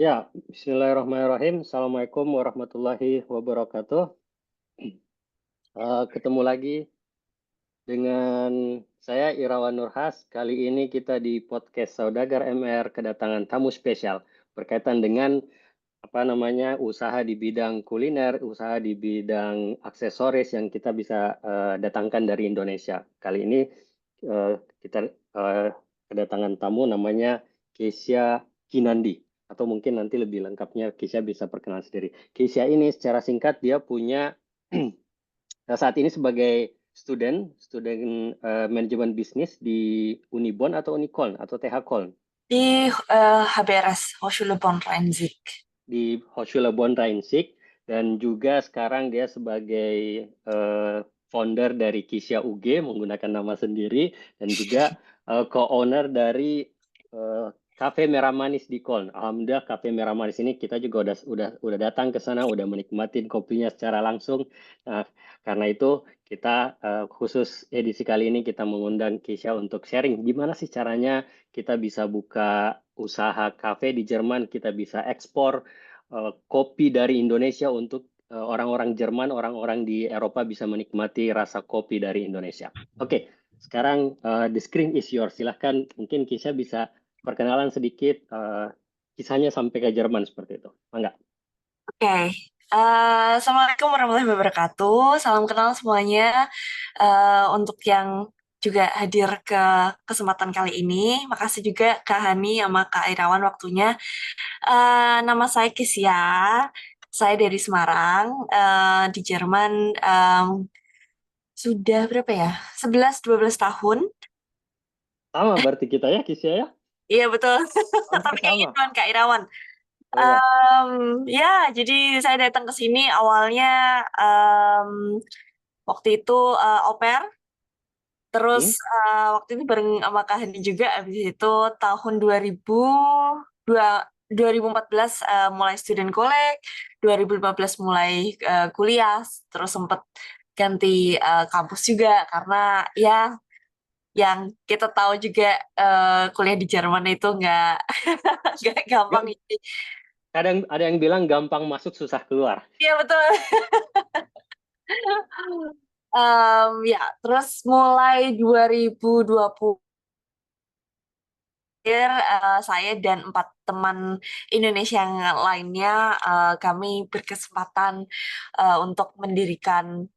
Ya, Bismillahirrahmanirrahim. Assalamualaikum warahmatullahi wabarakatuh. Ketemu lagi dengan saya Irawan Nurhas. Kali ini kita di podcast Saudagar MR kedatangan tamu spesial berkaitan dengan usaha di bidang kuliner, usaha di bidang aksesoris yang kita bisa datangkan dari Indonesia. Kali ini kita kedatangan tamu namanya Kesia Kinandi, atau mungkin nanti lebih lengkapnya Kesia bisa perkenalan sendiri. Kesia ini secara singkat dia punya saat ini sebagai student manajemen bisnis di Unibon atau Unikoln atau TH Koln Di HBRS, Hochschule Bonn-Rhein-Sieg. di Hochschule Bonn Rhein-Sieg, dan juga sekarang dia sebagai founder dari Kisya UG menggunakan nama sendiri, dan juga co-owner dari Cafe Merah Manis di Koln. Alhamdulillah Cafe Merah Manis ini kita juga udah datang ke sana, udah menikmatin kopinya secara langsung. Nah, karena itu kita khusus edisi kali ini kita mengundang Kisya untuk sharing gimana sih caranya kita bisa buka usaha kafe di Jerman, kita bisa ekspor kopi dari Indonesia untuk orang-orang Jerman, orang-orang di Eropa bisa menikmati rasa kopi dari Indonesia. Oke, sekarang the screen is yours. Silahkan, mungkin Kisah bisa perkenalan sedikit kisahnya sampai ke Jerman seperti itu. Enggak? Oke, Assalamualaikum warahmatullahi wabarakatuh. Salam kenal semuanya. Untuk yang juga hadir ke kesempatan kali ini, makasih juga Kak Hani sama Kak Irawan waktunya. Nama saya Kisya, saya dari Semarang, di Jerman. Sudah berapa ya? 11-12 tahun. Sama berarti kita ya, Kisah ya? Iya betul, Hampir tapi kayaknya sama. duluan Kak Irawan. Iya. Ya, jadi saya datang ke sini awalnya em, waktu itu au pair, terus Hmm? waktu itu bareng sama Kak Hani juga, habis itu tahun 2014 mulai student college, 2015 mulai kuliah, terus sempat ganti kampus juga karena ya yang kita tahu juga kuliah di Jerman itu nggak nggak gampang. Nggak, ada yang bilang gampang masuk, susah keluar. Iya betul. Ya, terus mulai 2020 saya dan 4 teman Indonesia yang lainnya kami berkesempatan untuk mendirikan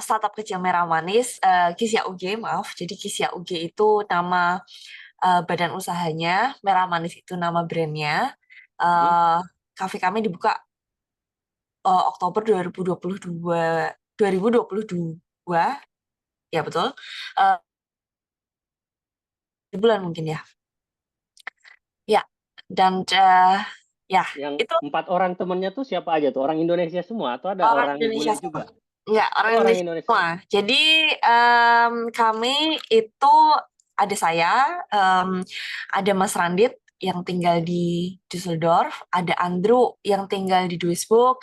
startup kecil Merah Manis, Kisya UG, maaf. Jadi Kisya UG itu nama badan usahanya, Merah Manis itu nama brandnya. Hmm? Uh, Kafe kami dibuka Oktober 2022, ya betul. Eh, di bulan mungkin ya. Ya, dan ya Yang itu 4 orang temennya tuh siapa aja tuh? Orang Indonesia semua atau ada orang orang Indonesia bule semua. juga? Ya, orang Oh, orang Indonesia Indonesia. semua. Jadi kami itu ada saya, em, ada Mas Randit yang tinggal di Düsseldorf, ada Andrew yang tinggal di Duisburg,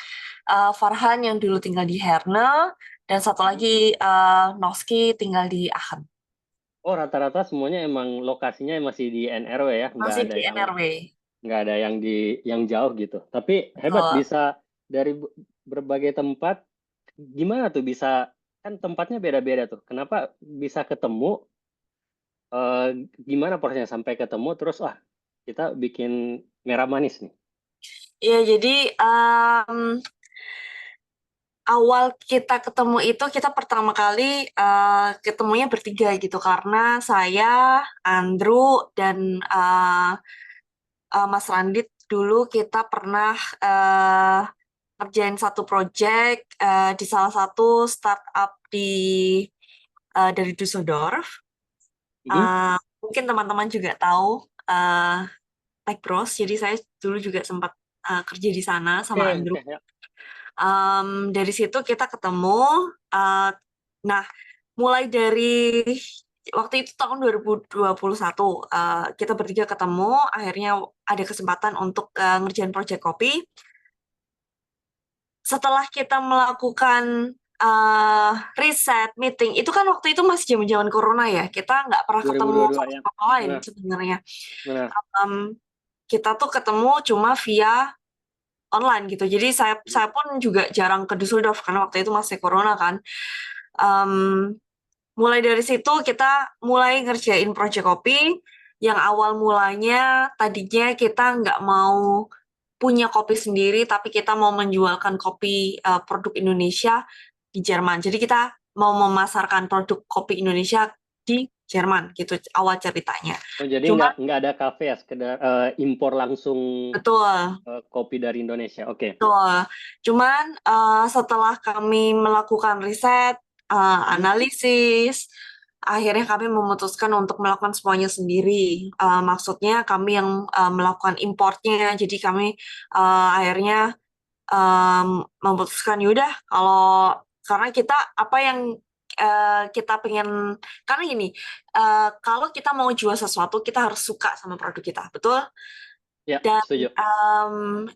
Farhan yang dulu tinggal di Herne, dan satu lagi Noski tinggal di Aachen. Oh, rata-rata semuanya emang lokasinya masih di NRW ya, Masih di NRW. nggak ada yang yang jauh gitu. Tapi hebat Betul. bisa dari berbagai tempat. Gimana tuh bisa, kan tempatnya beda-beda tuh. Kenapa bisa ketemu? eh, Gimana prosesnya sampai ketemu? Terus wah, kita bikin merah manis nih. Ya, jadi awal kita ketemu itu kita pertama kali ketemunya bertiga gitu karena saya, Andrew dan Mas Randit dulu kita pernah ngerjain satu project di salah satu startup dari Düsseldorf. Mhm. Mungkin teman-teman juga tahu Tech Bros. Jadi saya dulu juga sempat kerja di sana Oke, sama Andrew. oke ya. Dari situ kita ketemu. eh, nah, mulai dari waktu itu tahun 2021, kita bertiga ketemu. Akhirnya ada kesempatan untuk ngerjain project kopi. Setelah kita melakukan riset, meeting, itu kan waktu itu masih zaman-zaman corona ya. Kita nggak pernah ketemu 2022 satu ya. sama lain Benar, sebenarnya. benar. kita tuh ketemu cuma via online gitu. Jadi saya pun juga jarang ke Düsseldorf karena waktu itu masih corona kan. Em, Mulai dari situ kita mulai ngerjain project kopi yang awal mulanya tadinya kita nggak mau punya kopi sendiri, tapi kita mau menjualkan kopi produk Indonesia di Jerman. Jadi kita mau memasarkan produk kopi Indonesia di Jerman gitu awal ceritanya. Oh, jadi Cuman nggak ada kafe ya, sekedar impor langsung betul. kopi dari Indonesia. Oke. Betul. Cuman setelah kami melakukan riset, analisis, akhirnya kami memutuskan untuk melakukan semuanya sendiri. Maksudnya kami yang melakukan importnya. Jadi kami akhirnya memutuskan yaudah kalau karena kita apa yang kita pengen karena gini kalau kita mau jual sesuatu kita harus suka sama produk kita, betul? Ya, Dan setuju.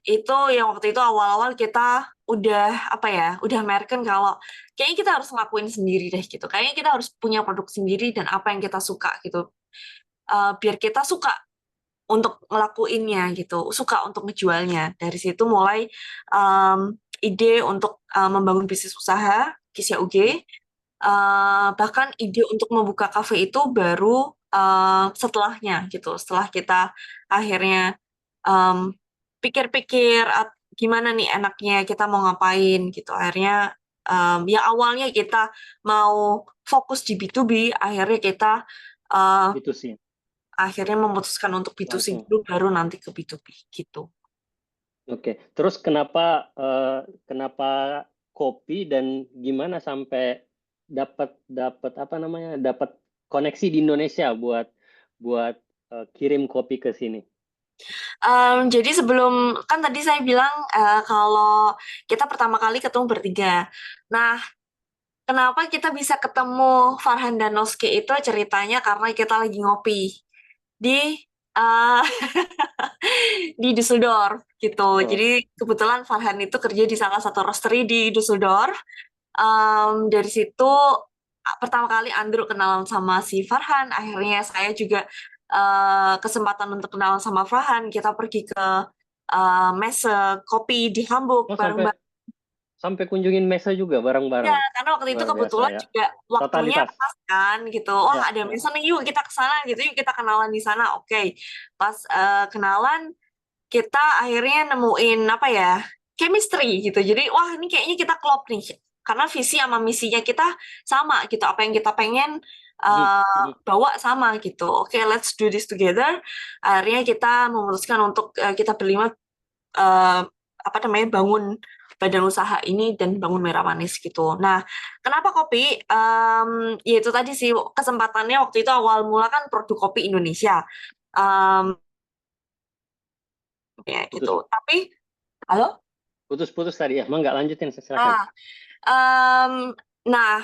itu yang waktu itu awal-awal kita udah apa ya, udah American kalau kayaknya kita harus ngelakuin sendiri deh gitu. Kayaknya kita harus punya produk sendiri dan apa yang kita suka gitu. Biar kita suka untuk ngelakuinnya gitu, suka untuk ngejualnya. Dari situ mulai ide untuk membangun bisnis usaha Kisya UG. Bahkan ide untuk membuka kafe itu baru setelahnya gitu. Setelah kita akhirnya em, pikir-pikir gimana nih enaknya kita mau ngapain gitu. Akhirnya yang awalnya kita mau fokus di B2B, akhirnya kita eh, Itu sih. akhirnya memutuskan untuk B2C Langsung. dulu baru nanti ke B2B gitu. Oke. Terus kenapa kopi dan gimana sampai dapat dapat apa namanya? Dapat koneksi di Indonesia buat buat kirim kopi ke sini. Jadi sebelum kan tadi saya bilang kalau kita pertama kali ketemu bertiga. Nah, kenapa kita bisa ketemu Farhan dan Noske itu ceritanya karena kita lagi ngopi di eh, di Düsseldorf gitu. Oh, Jadi kebetulan Farhan itu kerja di salah satu roastery di Düsseldorf. Dari situ pertama kali Andrew kenalan sama si Farhan, akhirnya saya juga kesempatan untuk kenalan sama Farhan. Kita pergi ke messe kopi di Hamburg oh sampai bareng-bareng. sampai kunjungin Mesa juga Ya, bareng-bareng. karena waktu itu Luar biasa kebetulan ya. juga waktunya Totalitas. pas kan gitu. Wah, Ya, ada ya. messe nih, yuk kita ke sana gitu, yuk kita kenalan di sana. Oke. Pas kenalan kita akhirnya nemuin apa ya, chemistry gitu. Jadi wah ini kayaknya kita klop nih karena visi sama misinya kita sama gitu, apa yang kita pengen Mhm, mhm. bawa sama gitu. Oke, let's do this together. Akhirnya kita memutuskan untuk kita berlima eh, apa namanya bangun badan usaha ini dan bangun Merah Manis gitu. Nah, kenapa kopi? Ya itu tadi sih kesempatannya waktu itu awal mula kan produk kopi Indonesia. Em, ya gitu. Putus Tapi halo? putus tadi ya. Emang nggak lanjutin silakan. Ah, em, nah,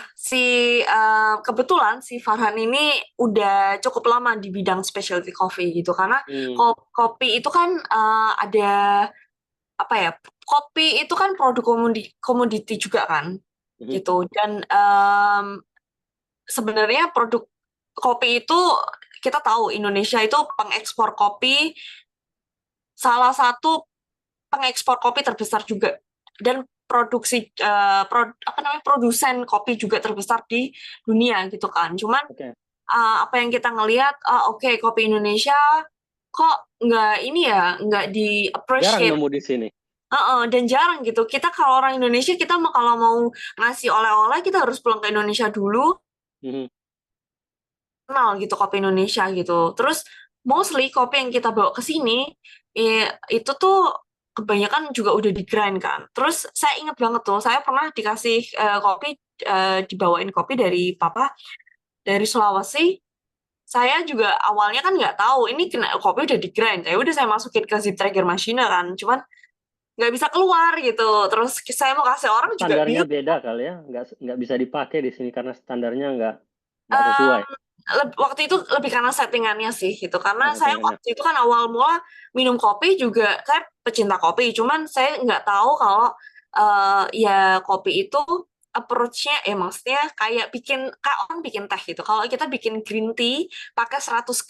kebetulan si Farhan ini udah cukup lama di bidang specialty coffee gitu karena Hmm, kopi itu kan ada apa ya? Kopi itu kan produk komoditi juga kan mhm. gitu dan sebenarnya produk kopi itu kita tahu Indonesia itu pengekspor kopi salah satu pengekspor kopi terbesar juga dan apa namanya produsen kopi juga terbesar di dunia gitu kan. Cuman Oke. apa yang kita ngelihat, oke, kopi Indonesia kok nggak ini ya, nggak di Jarang appreciate. nemu di sini. Dan jarang gitu. Kita kalau orang Indonesia kita kalau mau ngasih oleh-oleh kita harus pulang ke Indonesia dulu Mhm. kenal gitu kopi Indonesia gitu. Terus mostly kopi yang kita bawa ke sini itu tuh kebanyakan juga udah di grind kan. Terus saya inget banget tuh, saya pernah dikasih kopi dibawain kopi dari papa dari Sulawesi. Saya juga awalnya kan nggak tahu ini kena kopi udah di grind. Ya udah saya masukin ke zip trigger machine kan. Cuman nggak bisa keluar gitu. Terus saya mau kasih orang juga Standarnya bingung. beda kali ya. Nggak bisa dipakai di sini karena standarnya nggak sesuai. Em, Waktu itu lebih karena settingannya sih gitu Oh, karena saya settingannya. waktu itu kan awal mula minum kopi juga saya pecinta kopi cuman saya nggak tahu kalau ya kopi itu approach-nya maksudnya kayak kayak orang bikin teh gitu. Kalau kita bikin green tea pakai 100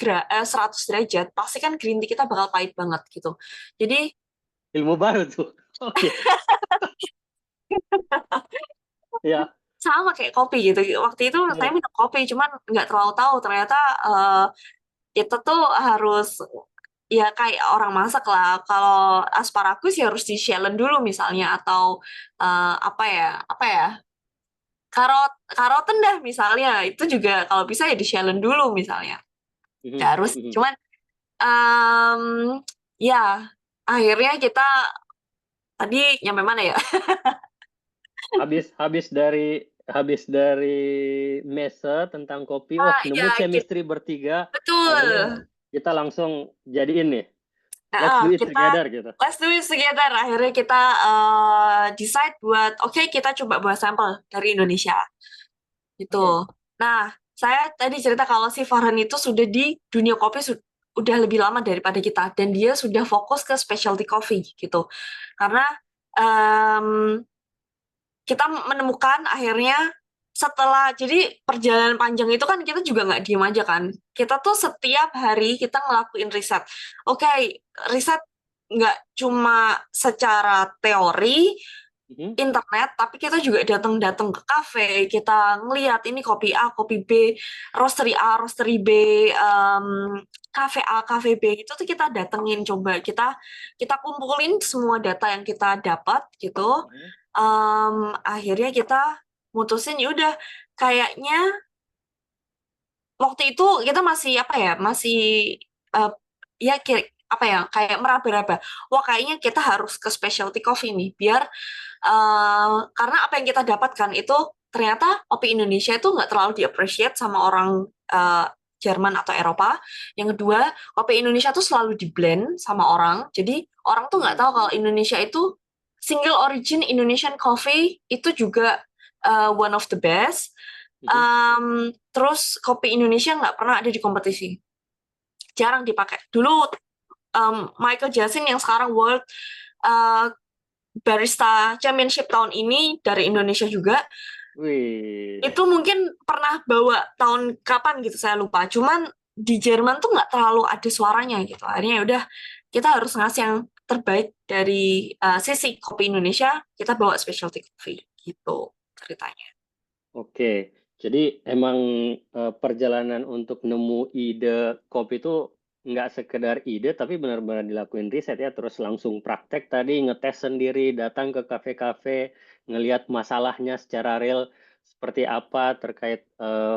derajat, pasti kan green tea kita bakal pahit banget gitu. Jadi Ilmu baru tuh. Oke. Ya. sama kayak kopi gitu. Waktu itu saya Ya. minum kopi, cuman nggak terlalu tahu ternyata eh, kita tuh harus ya kayak orang masak lah. Kalau asparagus ya harus di-shellen dulu misalnya atau apa ya karoten dah misalnya itu juga kalau bisa ya di-shellen dulu misalnya. Nggak Mhm, harus, mhm. cuman em, ya akhirnya kita tadi nyampe mana ya? Habis dari mese tentang kopi, Ah, nemu ya chemistry bertiga, akhirnya betul. kita langsung jadiin nih, let's Heeh, do it kita together gitu. let's do it together. Akhirnya kita decide buat oke kita coba buat sampel dari Indonesia Oke. gitu. Nah, saya tadi cerita kalau si Farhan itu sudah di dunia kopi udah lebih lama daripada kita dan dia sudah fokus ke specialty coffee gitu. Karena em, kita menemukan akhirnya setelah jadi perjalanan panjang itu kan kita juga nggak diem aja kan. Kita tuh setiap hari kita ngelakuin riset. Oke, riset nggak cuma secara teori Mhm, internet, tapi kita juga datang-datang ke kafe, kita ngelihat ini kopi A, kopi B, roastery A, roastery B, kafe A, kafe B, itu tuh kita datengin coba, kita kumpulin semua data yang kita dapat gitu. mhm, Akhirnya kita mutusin ya udah kayaknya waktu itu kita masih apa ya masih eh, ya apa ya kayak meraba-raba wah kayaknya kita harus ke specialty coffee nih biar karena apa yang kita dapatkan itu ternyata kopi Indonesia itu nggak terlalu di-appreciate sama orang eh, Jerman atau Eropa. Yang kedua, kopi Indonesia tuh selalu di-blend sama orang. Jadi orang tuh nggak mhm, tahu kalau Indonesia itu single origin Indonesian coffee itu juga one of the best. mhm. Terus kopi Indonesia nggak pernah ada di kompetisi. Jarang dipakai. Dulu Michael Jackson yang sekarang World uh, Barista Championship tahun ini dari Indonesia juga, Wih, itu mungkin pernah bawa tahun kapan gitu saya lupa. Cuman di Jerman tuh nggak terlalu ada suaranya gitu. Akhirnya ya udah kita harus ngasih yang terbaik dari sisi kopi Indonesia, kita bawa specialty coffee gitu ceritanya. oke. Jadi emang perjalanan untuk nemu ide kopi itu nggak sekedar ide, tapi benar-benar dilakuin riset ya, terus langsung praktek tadi, ngetes sendiri, datang ke kafe-kafe, ngelihat masalahnya secara real seperti apa terkait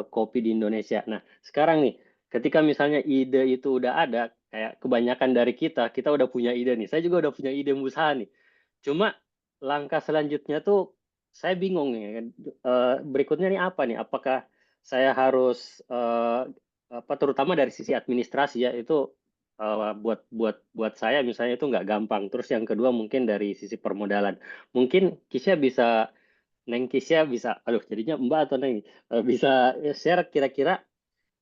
kopi di Indonesia. Nah, sekarang nih, ketika misalnya ide itu udah ada, kayak kebanyakan dari kita udah punya ide nih. Saya juga udah punya ide usaha nih. Cuma langkah selanjutnya tuh saya bingung nih. Berikutnya nih apa nih? Apakah saya harus apa terutama dari sisi administrasi ya itu buat buat buat saya misalnya itu nggak gampang. Terus yang kedua mungkin dari sisi permodalan. Mungkin Kisya bisa Neng Kisya bisa, aduh jadinya Mbak atau Neng bisa share kira-kira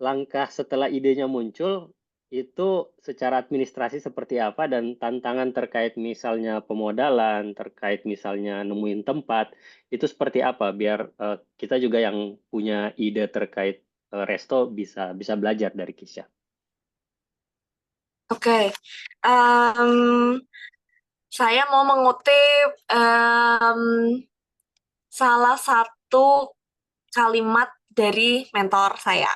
langkah setelah idenya muncul itu secara administrasi seperti apa dan tantangan terkait misalnya pemodalan, terkait misalnya nemuin tempat, itu seperti apa biar kita juga yang punya ide terkait resto bisa bisa belajar dari Kisha. Oke, em, saya mau mengutip salah satu kalimat dari mentor saya.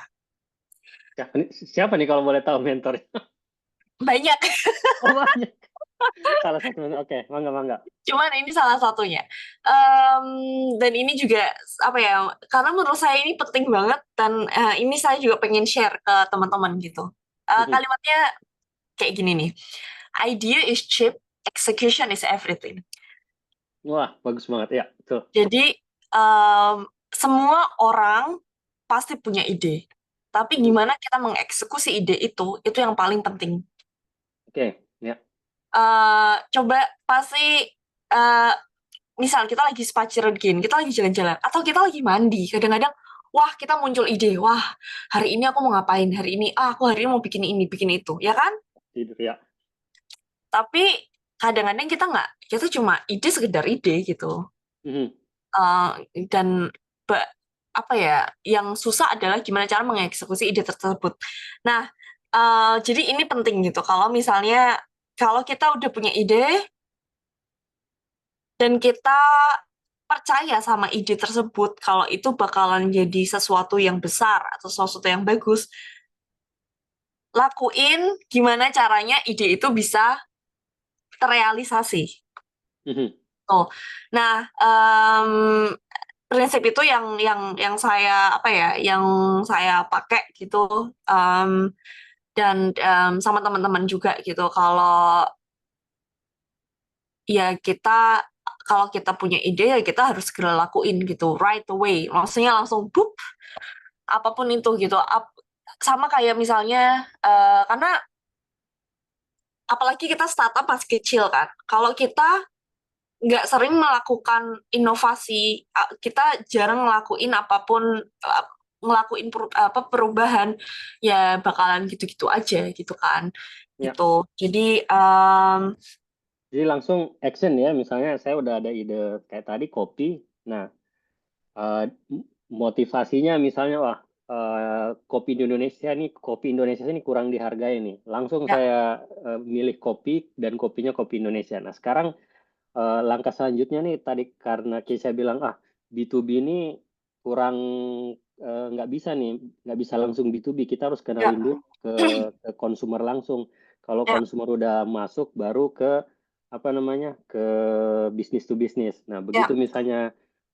Siapa nih kalau boleh tahu mentornya? Banyak, Oh banyak. Salah satu mentor. Oke, mangga mangga. cuman ini salah satunya. Dan ini juga apa ya? Karena menurut saya ini penting banget dan ini saya juga pengen share ke teman-teman gitu. Kalimatnya kayak gini nih. Idea is cheap, execution is everything. Wah, bagus banget ya. Tuh. Jadi semua orang pasti punya ide. Tapi gimana kita mengeksekusi ide itu yang paling penting. Oke, ya. Coba pasti eh, misal kita lagi spa Cirebon, kita lagi jalan-jalan, atau kita lagi mandi, kadang-kadang, wah kita muncul ide, wah hari ini aku mau ngapain, hari ini, aku hari ini mau bikin ini, bikin itu, ya kan? Tidur ya. Tapi kadang-kadang kita nggak, kita cuma ide sekedar ide gitu. Mhm. dan ba- apa ya, yang susah adalah gimana cara mengeksekusi ide tersebut. Nah, jadi ini penting gitu. Kalau misalnya kalau kita udah punya ide dan kita percaya sama ide tersebut, kalau itu bakalan jadi sesuatu yang besar atau sesuatu yang bagus, lakuin gimana caranya ide itu bisa terrealisasi. Mhm. Oh, nah, prinsip itu yang saya apa ya, yang saya pakai gitu, dan sama teman-teman juga gitu. Kalau kita punya ide ya kita harus segera lakuin gitu, right away. Maksudnya langsung bup, apapun itu gitu. Sama kayak misalnya, karena apalagi kita startup masih kecil kan. Kalau kita nggak sering melakukan inovasi, kita jarang ngelakuin apapun, ngelakuin perubahan, ya bakalan gitu-gitu aja gitu kan. Ya, Gitu. Jadi jadi langsung action ya. Misalnya saya udah ada ide kayak tadi kopi. Nah, motivasinya misalnya wah kopi Indonesia ini kurang dihargai nih. Langsung ya, saya milih kopi dan kopinya kopi Indonesia. Nah, sekarang langkah selanjutnya nih tadi karena Keisha bilang B2B ini kurang nggak bisa nih, nggak bisa langsung B2B, kita harus ya, kenalin dulu ke konsumer langsung. Kalau ya, konsumer udah masuk baru ke apa namanya ke bisnis to bisnis. Nah begitu ya, misalnya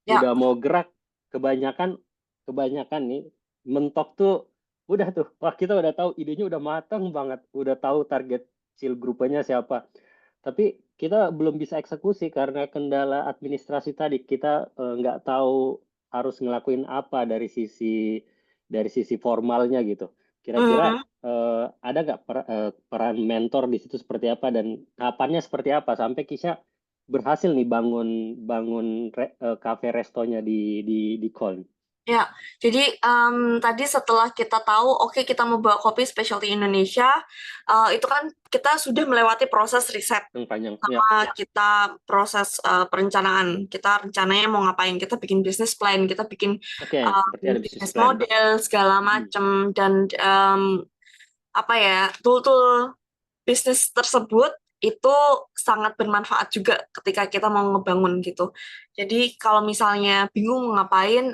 ya, udah mau gerak, kebanyakan kebanyakan nih mentok tuh udah tuh, wah kita udah tahu idenya udah matang banget, udah tahu target chill grupnya siapa. Tapi kita belum bisa eksekusi karena kendala administrasi tadi. Kita nggak tahu harus ngelakuin apa dari sisi formalnya gitu. Kira-kira mhm. ada nggak peran mentor di situ seperti apa dan kapannya seperti apa sampai Kisah berhasil nih bangun bangun cafe restonya di Koln. Ya, jadi tadi setelah kita tahu, oke kita mau bawa kopi specialty Indonesia, itu kan kita sudah melewati proses riset Yang panjang. Ya, sama kita proses perencanaan. Kita rencananya mau ngapain? Kita bikin business plan, kita bikin oke. Berarti ada bisnis bisnis plan. model segala Hmm. macam, dan apa ya, tool-tool bisnis tersebut itu sangat bermanfaat juga ketika kita mau ngebangun gitu. Jadi kalau misalnya bingung mau ngapain,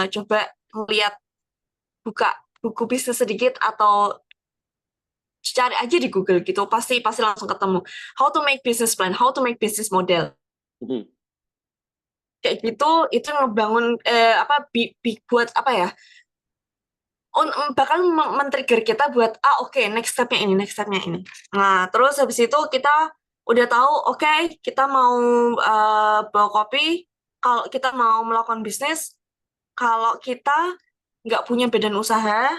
coba ngeliat, buka buku bisnis sedikit atau cari aja di Google gitu, pasti pasti langsung ketemu. How to make business plan, how to make business model. Mhm. Kayak gitu, itu ngebangun apa buat apa ya? Bakal men-trigger kita buat oke, next stepnya ini, next stepnya ini. Nah, terus habis itu kita udah tahu, oke, kita mau bawa kopi, kalau kita mau melakukan bisnis, kalau kita nggak punya badan usaha,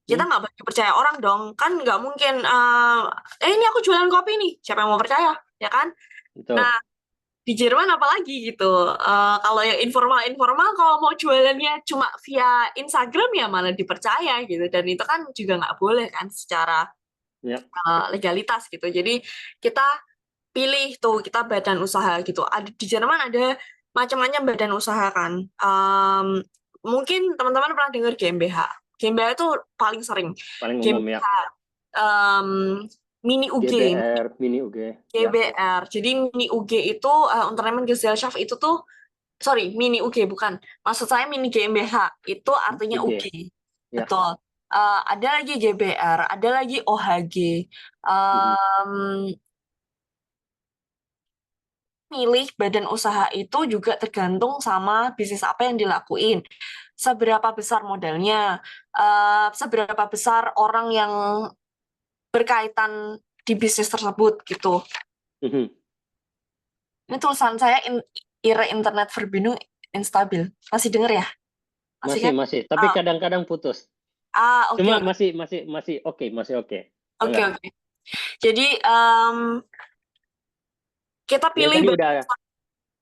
kita Mhm. nggak boleh percaya orang dong. Kan nggak mungkin, ini aku jualan kopi nih, siapa yang mau percaya, ya kan? Nah, Betul. di Jerman apalagi gitu. Kalau yang informal-informal, kalau mau jualannya cuma via Instagram ya malah dipercaya gitu. Dan itu kan juga nggak boleh kan secara Ya. legalitas gitu. Jadi kita pilih tuh, kita badan usaha gitu. Ada di Jerman ada macam-macam badan usaha kan. Mungkin teman-teman pernah dengar GmbH. GmbH itu paling sering. Paling umum ya. GmbH, um, Mini UG, GBR, Mini UG. Ya. GBR. Jadi Mini UG itu Unternehmensgesellschaft itu tuh, sorry, Mini UG bukan. Maksud saya Mini GmbH itu artinya UG. UG. Ya. Betul. Ada lagi GBR, ada lagi OHG. Mhm. Um, Milih badan usaha itu juga tergantung sama bisnis apa yang dilakuin. Seberapa besar modalnya, seberapa besar orang yang berkaitan di bisnis tersebut gitu. Mhm. Ini tulisan saya Ire internet verbindung instabil. Masih denger ya? Masih Masih, kan? masih. Tapi Ah, kadang-kadang putus. oke, Cuma oke. masih oke, masih oke. Oke, Enggak. oke. Jadi kita Ya pilih tadi udah. Hmm,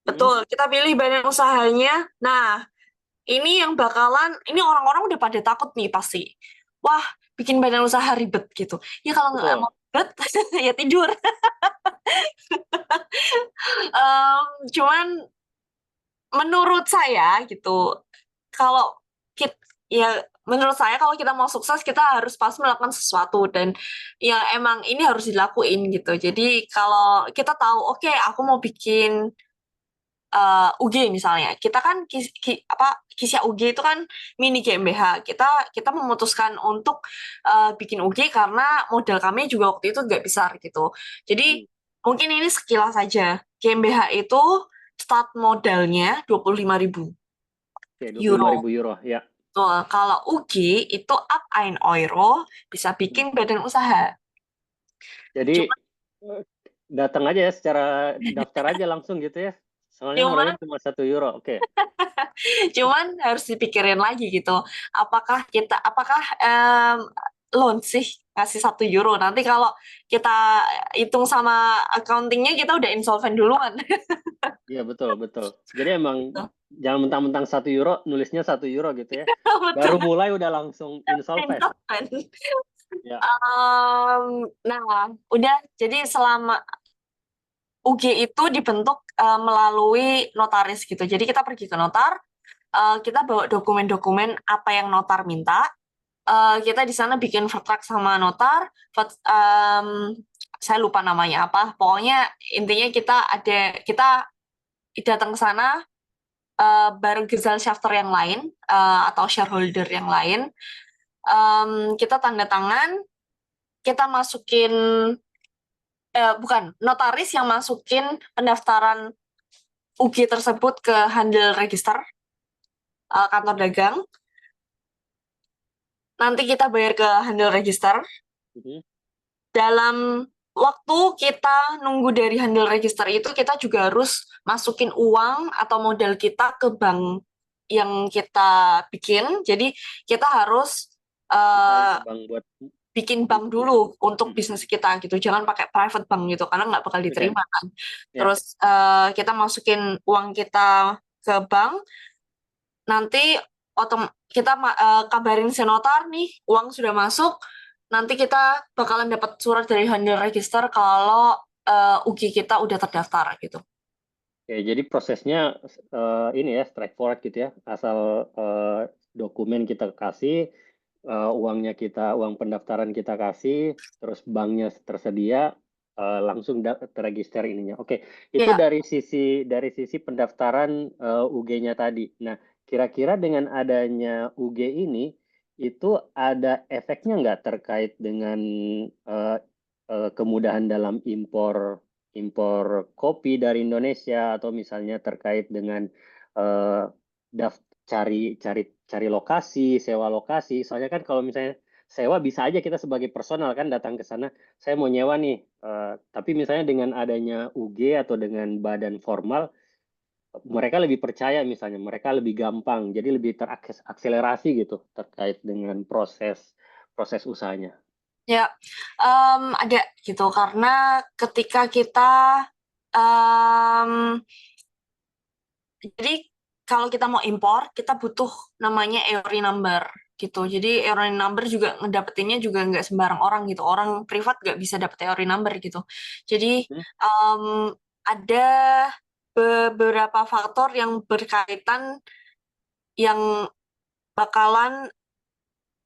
betul, kita pilih badan usahanya. Nah, ini yang bakalan, ini orang-orang udah pada takut nih pasti. Wah, bikin badan usaha ribet gitu. Ya kalau nggak mau betul. ribet, ya tidur. Cuman menurut saya gitu, kalau kita, ya menurut saya kalau kita mau sukses kita harus pas melakukan sesuatu dan ya emang ini harus dilakuin gitu. Jadi kalau kita tahu, oke, aku mau bikin UG misalnya, kita kan Kisya UG itu kan mini GmbH. Kita memutuskan untuk bikin UG karena modal kami juga waktu itu nggak besar gitu. Jadi Hmm. mungkin ini sekilas saja. GmbH itu start modalnya 25.000 Oke, 25.000 euro. euro ya. Tuh, kalau UG itu up ein euro bisa Hmm. bikin badan usaha. Jadi Cuma, datang aja ya, secara daftar aja langsung gitu ya. Soalnya modalnya cuman cuma 1 euro. Oke. Cuman harus dipikirin lagi gitu. Apakah loan sih ngasih 1 euro? Nanti kalau kita hitung sama accountingnya kita udah insolvent duluan. Iya, betul, betul. Jadi emang Gitu. jangan mentang-mentang 1 euro, nulisnya 1 euro gitu ya. Baru Betul, mulai udah langsung insolvent. insolvent. Ya. Nah, udah jadi selama UG itu dibentuk melalui notaris gitu. Jadi kita pergi ke notar, kita bawa dokumen-dokumen apa yang notar minta. Kita di sana bikin vertrag sama notar. Saya lupa namanya apa. Pokoknya intinya kita datang ke sana bareng Gesellschafter yang lain atau shareholder yang lain. Kita tanda tangan, kita masukin bukan notaris yang masukin pendaftaran UG tersebut ke handle register kantor dagang. Nanti kita bayar ke handle register. Mhm. Dalam waktu kita nunggu dari handle register itu, kita juga harus masukin uang atau modal kita ke bank yang kita bikin. Jadi kita harus Misalnya uh, ke bank buat bikin bank untuk dulu untuk Mhm. bisnis kita gitu. Jangan pakai private bank gitu karena nggak bakal Oke. diterima kan. Ya. Terus kita masukin uang kita ke bank, nanti kita kabarin si notar nih uang sudah masuk, nanti kita bakalan dapat surat dari handle register kalau UG kita udah terdaftar gitu. Oke, jadi prosesnya ini ya, straightforward gitu ya. Asal dokumen kita kasih, uangnya kita, uang pendaftaran kita kasih, terus banknya tersedia, langsung terregister ininya. Oke, itu Ya, dari sisi pendaftaran UG-nya tadi. Nah, kira-kira dengan adanya UG ini, itu ada efeknya nggak terkait dengan eh, kemudahan dalam impor impor kopi dari Indonesia, atau misalnya terkait dengan eh, cari lokasi, sewa lokasi. Soalnya kan kalau misalnya sewa bisa aja kita sebagai personal kan datang ke sana, saya mau nyewa nih. Tapi misalnya dengan adanya UG atau dengan badan formal, mereka lebih percaya, misalnya mereka lebih gampang, jadi lebih terakselerasi gitu terkait dengan proses proses usahanya. ya, ada gitu karena ketika kita em, jadi kalau kita mau impor, kita butuh namanya EORI number gitu. Jadi EORI number juga ngedapetinnya juga nggak sembarang orang gitu. Orang privat nggak bisa dapet EORI number gitu. Jadi Hmm? ada beberapa faktor yang berkaitan yang bakalan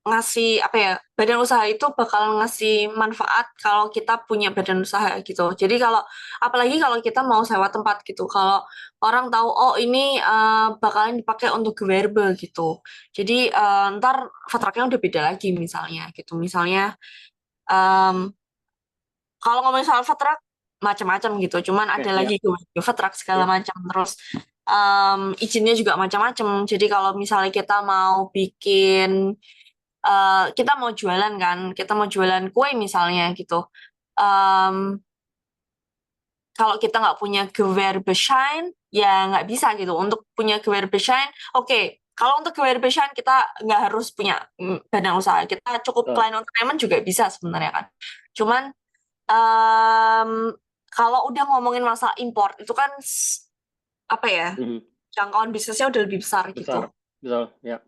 ngasih apa ya, badan usaha itu bakalan ngasih manfaat kalau kita punya badan usaha gitu. Jadi kalau apalagi kalau kita mau sewa tempat gitu, kalau orang tahu oh ini bakalan dipakai untuk gewerbe gitu. Jadi ntar vertraknya udah beda lagi misalnya gitu. Misalnya em, kalau ngomongin soal vertrak macam-macam gitu, cuman ada Ya, lagi vertrak segala ya. macam terus izinnya juga macam-macam. Jadi kalau misalnya kita mau bikin kita mau jualan kan, kita mau jualan kue misalnya gitu. Em, Kalau kita nggak punya Gewerbeschein, ya nggak bisa gitu. Untuk punya Gewerbeschein, oke. Kalau untuk Gewerbeschein kita nggak harus punya badan usaha. Kita cukup Betul. klein unternehmen juga bisa sebenarnya kan. Cuman em, kalau udah ngomongin masalah import, itu kan apa ya, Mhm. jangkauan bisnisnya udah lebih besar gitu. Besar, betul, ya.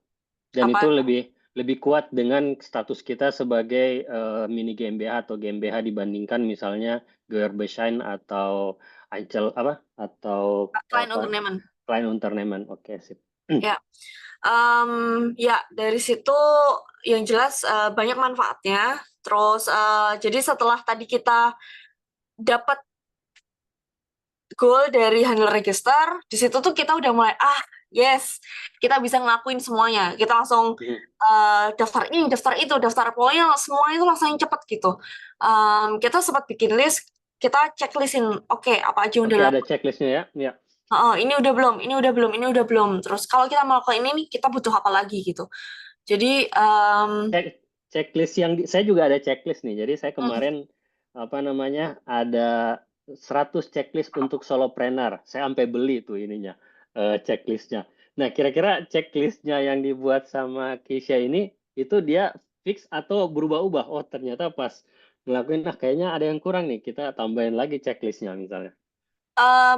Dan itu Apa lebih lebih kuat dengan status kita sebagai mini GmbH atau GmbH dibandingkan misalnya Gewerbeschein atau Ancel apa atau klein apa unternehmen. Client Unternehmen, oke sip. Ya, ya dari situ yang jelas banyak manfaatnya. Terus jadi setelah tadi kita dapat goal dari handle register, di situ tuh kita udah mulai yes, kita bisa ngelakuin semuanya. Kita langsung daftar ini, daftar itu, daftar pokoknya semuanya itu langsung cepet gitu. Kita sempat bikin list, kita checklistin, oke, apa aja yang Oke, udah ada checklistnya ya. Ya. ini udah belum, ini udah belum, ini udah belum. Terus kalau kita mau ke ini nih, kita butuh apa lagi gitu. Jadi Checklist saya juga ada checklist nih. Jadi saya kemarin apa namanya ada 100 checklist untuk solopreneur. Saya sampai beli tuh ininya checklistnya. Nah, kira-kira checklistnya yang dibuat sama Keisha ini itu dia fix atau berubah-ubah? Oh, ternyata pas ngelakuin, kayaknya ada yang kurang nih. Kita tambahin lagi checklistnya misalnya.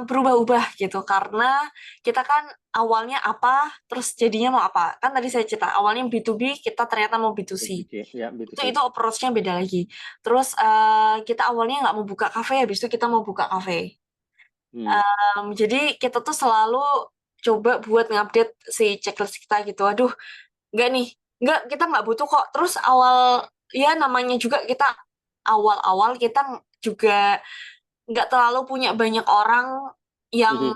berubah-ubah gitu karena kita kan awalnya apa terus jadinya mau apa kan tadi saya cerita awalnya B2B kita ternyata mau B2C Ya, itu B2C. approach-nya beda lagi terus kita awalnya nggak mau buka kafe habis itu kita mau buka kafe. Hmm. Jadi kita tuh selalu coba buat ngupdate si checklist kita gitu aduh nggak nih nggak kita nggak butuh kok terus awal ya namanya juga kita awal-awal kita juga nggak terlalu punya banyak orang yang Mhm.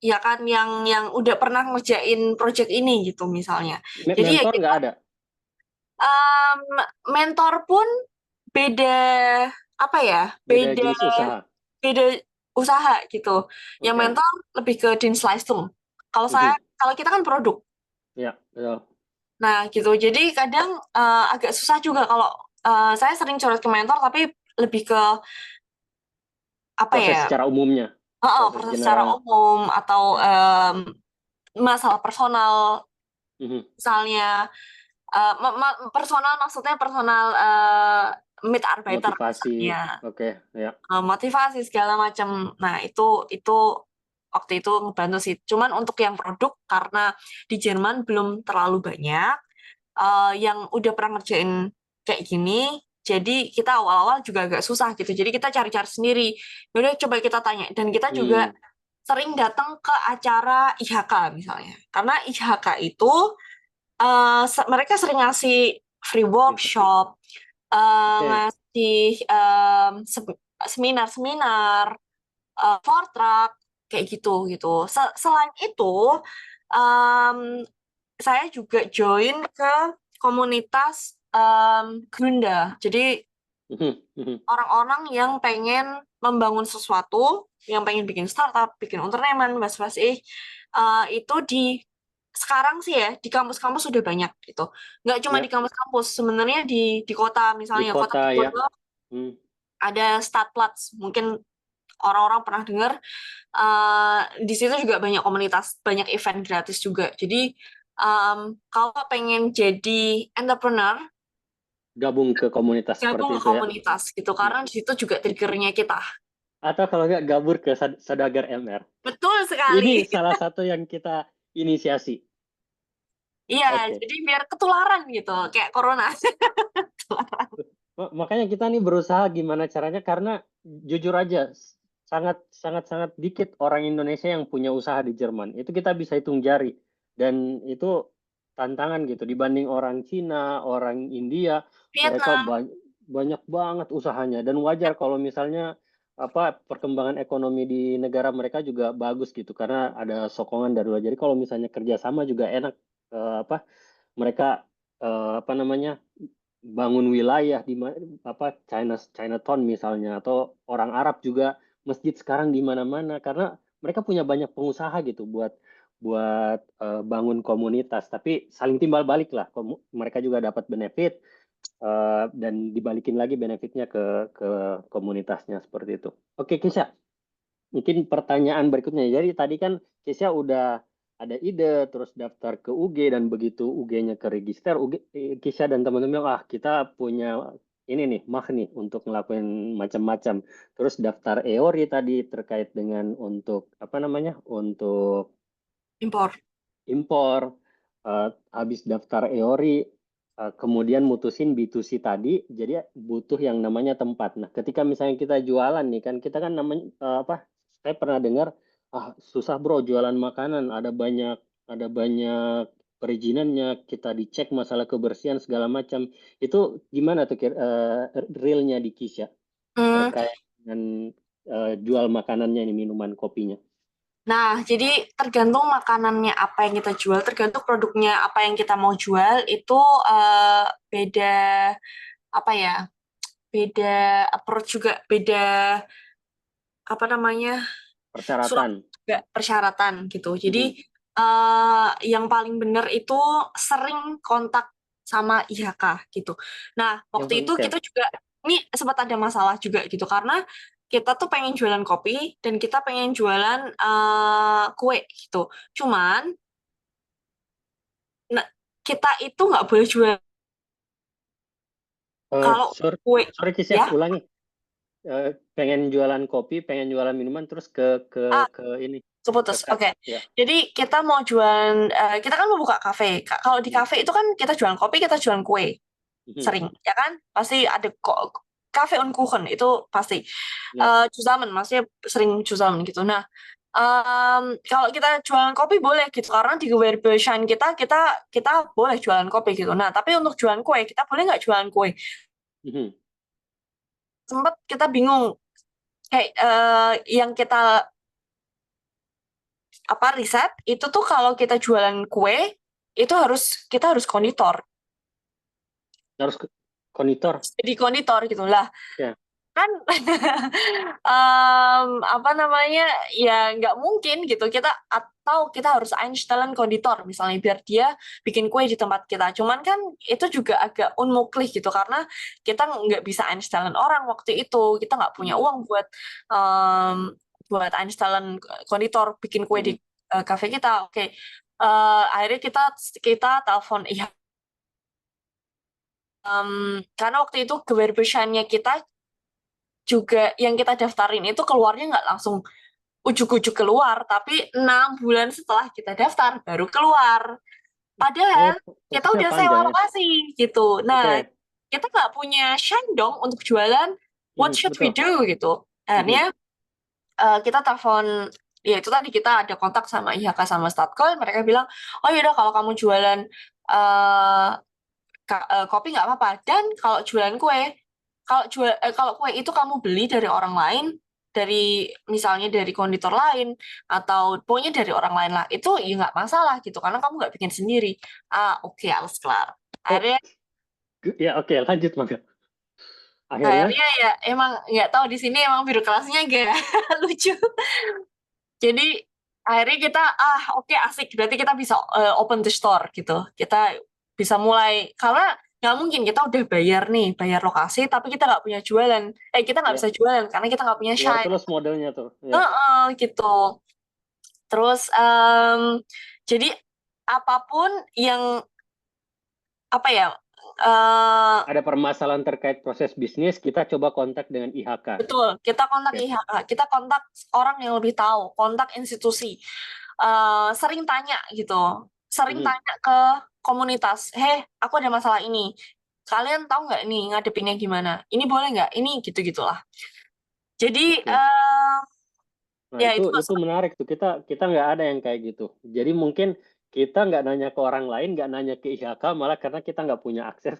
ya kan yang udah pernah ngerjain project ini gitu misalnya. Jadi ya Mentor kita nggak ada? em, mentor pun beda apa ya? Beda Beda jenis usaha. beda usaha gitu. Yang Oke. mentor lebih ke Dienstleistung. Mhm. Kalau kita kan produk. Ya, betul. Nah, gitu. Jadi kadang agak susah juga kalau saya sering curhat ke mentor tapi lebih ke apa ya? Proses secara umumnya, proses Proses secara general. umum atau Ya. masalah personal Mhm. misalnya personal maksudnya personal Mitarbeiter Motivasi, misalnya oke, ya. motivasi segala macam. Nah, itu waktu itu ngebantu sih. Cuman untuk yang produk karena di Jerman belum terlalu banyak yang udah pernah ngerjain kayak gini. Jadi kita awal-awal juga agak susah gitu. Jadi kita cari-cari sendiri. Yaudah coba kita tanya. Dan kita juga Hmm. sering datang ke acara IHK misalnya. Karena IHK itu mereka sering ngasih free Gitu. workshop, Oke. ngasih seminar-seminar, vortrag, kayak gitu gitu. Selain itu, em, saya juga join ke komunitas Grunda. Jadi Mhm. Mhm. orang-orang yang pengen membangun sesuatu, yang pengen bikin startup, bikin unternehmen, bahas-bahas itu sekarang sih ya di kampus-kampus sudah banyak gitu. Nggak cuma di Ya, kampus-kampus, sebenarnya di kota di misalnya kota kota ya. Bogor Hmm. ada Stadplatz, mungkin orang-orang pernah dengar. Di situ juga banyak komunitas, banyak event gratis juga. Jadi kalau pengen jadi entrepreneur, Gabung ke komunitas gabung seperti ke itu ya. komunitas gitu Hmm. karena di situ juga triggernya kita. Atau kalau nggak gabung ke Saudagar MR. Betul Ini sekali. salah satu yang kita inisiasi. Iya, Oke. jadi biar ketularan gitu, kayak corona. Ketularan. Makanya kita nih berusaha gimana caranya karena jujur aja sangat sangat sangat dikit orang Indonesia yang punya usaha di Jerman. Itu kita bisa hitung jari dan itu tantangan gitu dibanding orang Cina, orang India, mereka Vietnam, banyak banget usahanya dan wajar kalau misalnya apa perkembangan ekonomi di negara mereka juga bagus gitu karena ada sokongan dari luar. Jadi kalau misalnya kerjasama juga enak apa mereka apa namanya bangun wilayah di apa Chinatown misalnya atau orang Arab juga masjid sekarang di mana-mana karena mereka punya banyak pengusaha gitu buat buat bangun komunitas tapi saling timbal balik lah mereka juga dapat benefit dan dibalikin lagi benefitnya ke komunitasnya seperti itu. Oke Kisha, mungkin pertanyaan berikutnya. Jadi tadi kan Kesia udah ada ide, terus daftar ke UG dan begitu UG-nya ke register, Kesia dan teman-teman bilang, kita punya ini nih, mah nih untuk ngelakuin macam-macam. Terus daftar EORI tadi terkait dengan untuk apa namanya, untuk impor. impor, habis daftar EORI, kemudian mutusin B2C tadi, jadi butuh yang namanya tempat. Nah, ketika misalnya kita jualan nih kan, kita kan namanya apa? Saya pernah dengar Susah bro jualan makanan, ada banyak perizinannya, kita dicek masalah kebersihan segala macam. Itu gimana tuh realnya di Kisha Hmm, terkait dengan jual makanannya ini, minuman kopinya? Nah, jadi tergantung makanannya apa yang kita jual, tergantung produknya apa yang kita mau jual, itu beda apa ya, beda approach juga, beda apa namanya, surat Persyaratan. juga persyaratan gitu. Jadi Mhm. yang paling benar itu sering kontak sama IHK gitu. Nah, waktu itu Oke. kita juga ini sempat ada masalah juga gitu karena kita tuh pengen jualan kopi dan kita pengen jualan kue gitu. Cuman nah, kita itu nggak boleh jual kalau Sorry, kue sorry Kisha, ya. ulangi. Pengen jualan kopi, pengen jualan minuman, terus Ah, ke ini, ke keputus. cut. Oke. Ya. Jadi kita mau jualan, kita kan mau buka kafe. Kalau di Mhm. kafe itu kan kita jualan kopi, kita jualan kue. Mhm. Sering, ya kan? Pasti ada kok kafe on Kuchen itu pasti. Ya. Zusammen, maksudnya sering zusammen gitu. Nah, kalau kita jualan kopi boleh gitu karena di Gewerbeschein kita boleh jualan kopi gitu. Nah, tapi untuk jualan kue kita boleh nggak jualan kue? Mhm. Sempet kita bingung kayak yang apa riset itu tuh kalau kita jualan kue itu kita harus konditor. Harus ke konditor. Jadi konditor gitu lah. Ya. Kan apa namanya ya nggak mungkin gitu kita atau kita harus einstellen konditor misalnya biar dia bikin kue di tempat kita cuman kan itu juga agak unmöglich gitu karena kita nggak bisa einstellen orang waktu itu kita nggak punya Mhm. uang buat einstellen konditor bikin kue di Mhm. cafe kita oke. Akhirnya kita telepon iya. Karena waktu itu gewerbeschein kita juga yang kita daftarin itu keluarnya nggak langsung ujuk-ujuk keluar, tapi 6 bulan setelah kita daftar baru keluar. Oh, Padahal kita prosesnya udah sewa panjang ya. lokasi gitu. Nah, Oke. kita nggak punya dong untuk jualan. What Mhm. should we Betul. do gitu? Mhm. Akhirnya kita telepon, ya itu tadi kita ada kontak sama IHK sama Statcol. Mereka bilang, oh yaudah kalau kamu jualan eh, kopi nggak apa-apa. Dan kalau jualan kue, kalau kue itu kamu beli dari orang lain, dari misalnya dari konditor lain atau pokoknya dari orang lain lah, itu ya nggak masalah gitu karena kamu nggak bikin sendiri. Oke, harus kelar. Oh, Akhirnya ya oke, lanjut Mangga. Akhirnya, akhirnya ya emang nggak tahu di sini emang birokrasinya agak lucu. Jadi akhirnya kita oke asik berarti kita bisa open the store gitu. Kita bisa mulai karena nggak mungkin kita udah bayar lokasi tapi kita nggak punya jualan. Kita nggak ya bisa jualan karena kita nggak punya keluar shine. terus modelnya tuh. Ya. Gitu. Terus jadi apapun yang apa ya Ada permasalahan terkait proses bisnis, kita coba kontak dengan IHK. betul kita kontak Oke. IHK, kita kontak orang yang lebih tahu, kontak institusi. Sering tanya gitu, sering Mhm. tanya ke komunitas, aku ada masalah ini, kalian tahu nggak nih ngadepinnya gimana? Ini boleh nggak? Ini gitu-gitulah. Jadi Oke. Nah, ya itu itu menarik tuh. Kita nggak ada yang kayak gitu. Jadi mungkin kita nggak nanya ke orang lain, nggak nanya ke IHK, malah karena kita nggak punya akses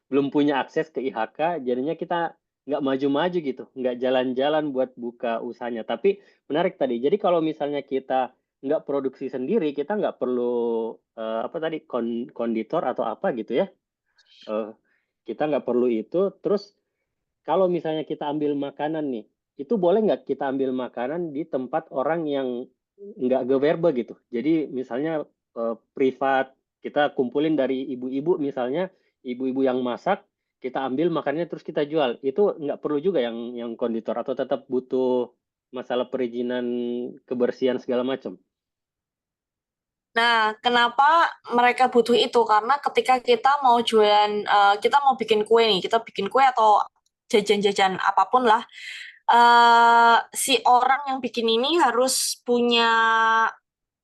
belum punya akses ke IHK, jadinya kita nggak maju-maju gitu, nggak jalan-jalan buat buka usahanya. Tapi menarik tadi. Jadi kalau misalnya kita nggak produksi sendiri, kita nggak perlu apa tadi konditor atau apa gitu ya. Eh, kita nggak perlu itu. Terus kalau misalnya kita ambil makanan nih, itu boleh nggak kita ambil makanan di tempat orang yang nggak gewerbe gitu. Jadi misalnya privat, kita kumpulin dari ibu-ibu misalnya, ibu-ibu yang masak, kita ambil makannya terus kita jual. Itu nggak perlu juga yang konditor atau tetap butuh masalah perizinan kebersihan segala macam. Nah, kenapa mereka butuh itu? Karena ketika kita mau jualan, kita mau bikin kue nih, kita bikin kue atau jajan-jajan apapun lah, si orang yang bikin ini harus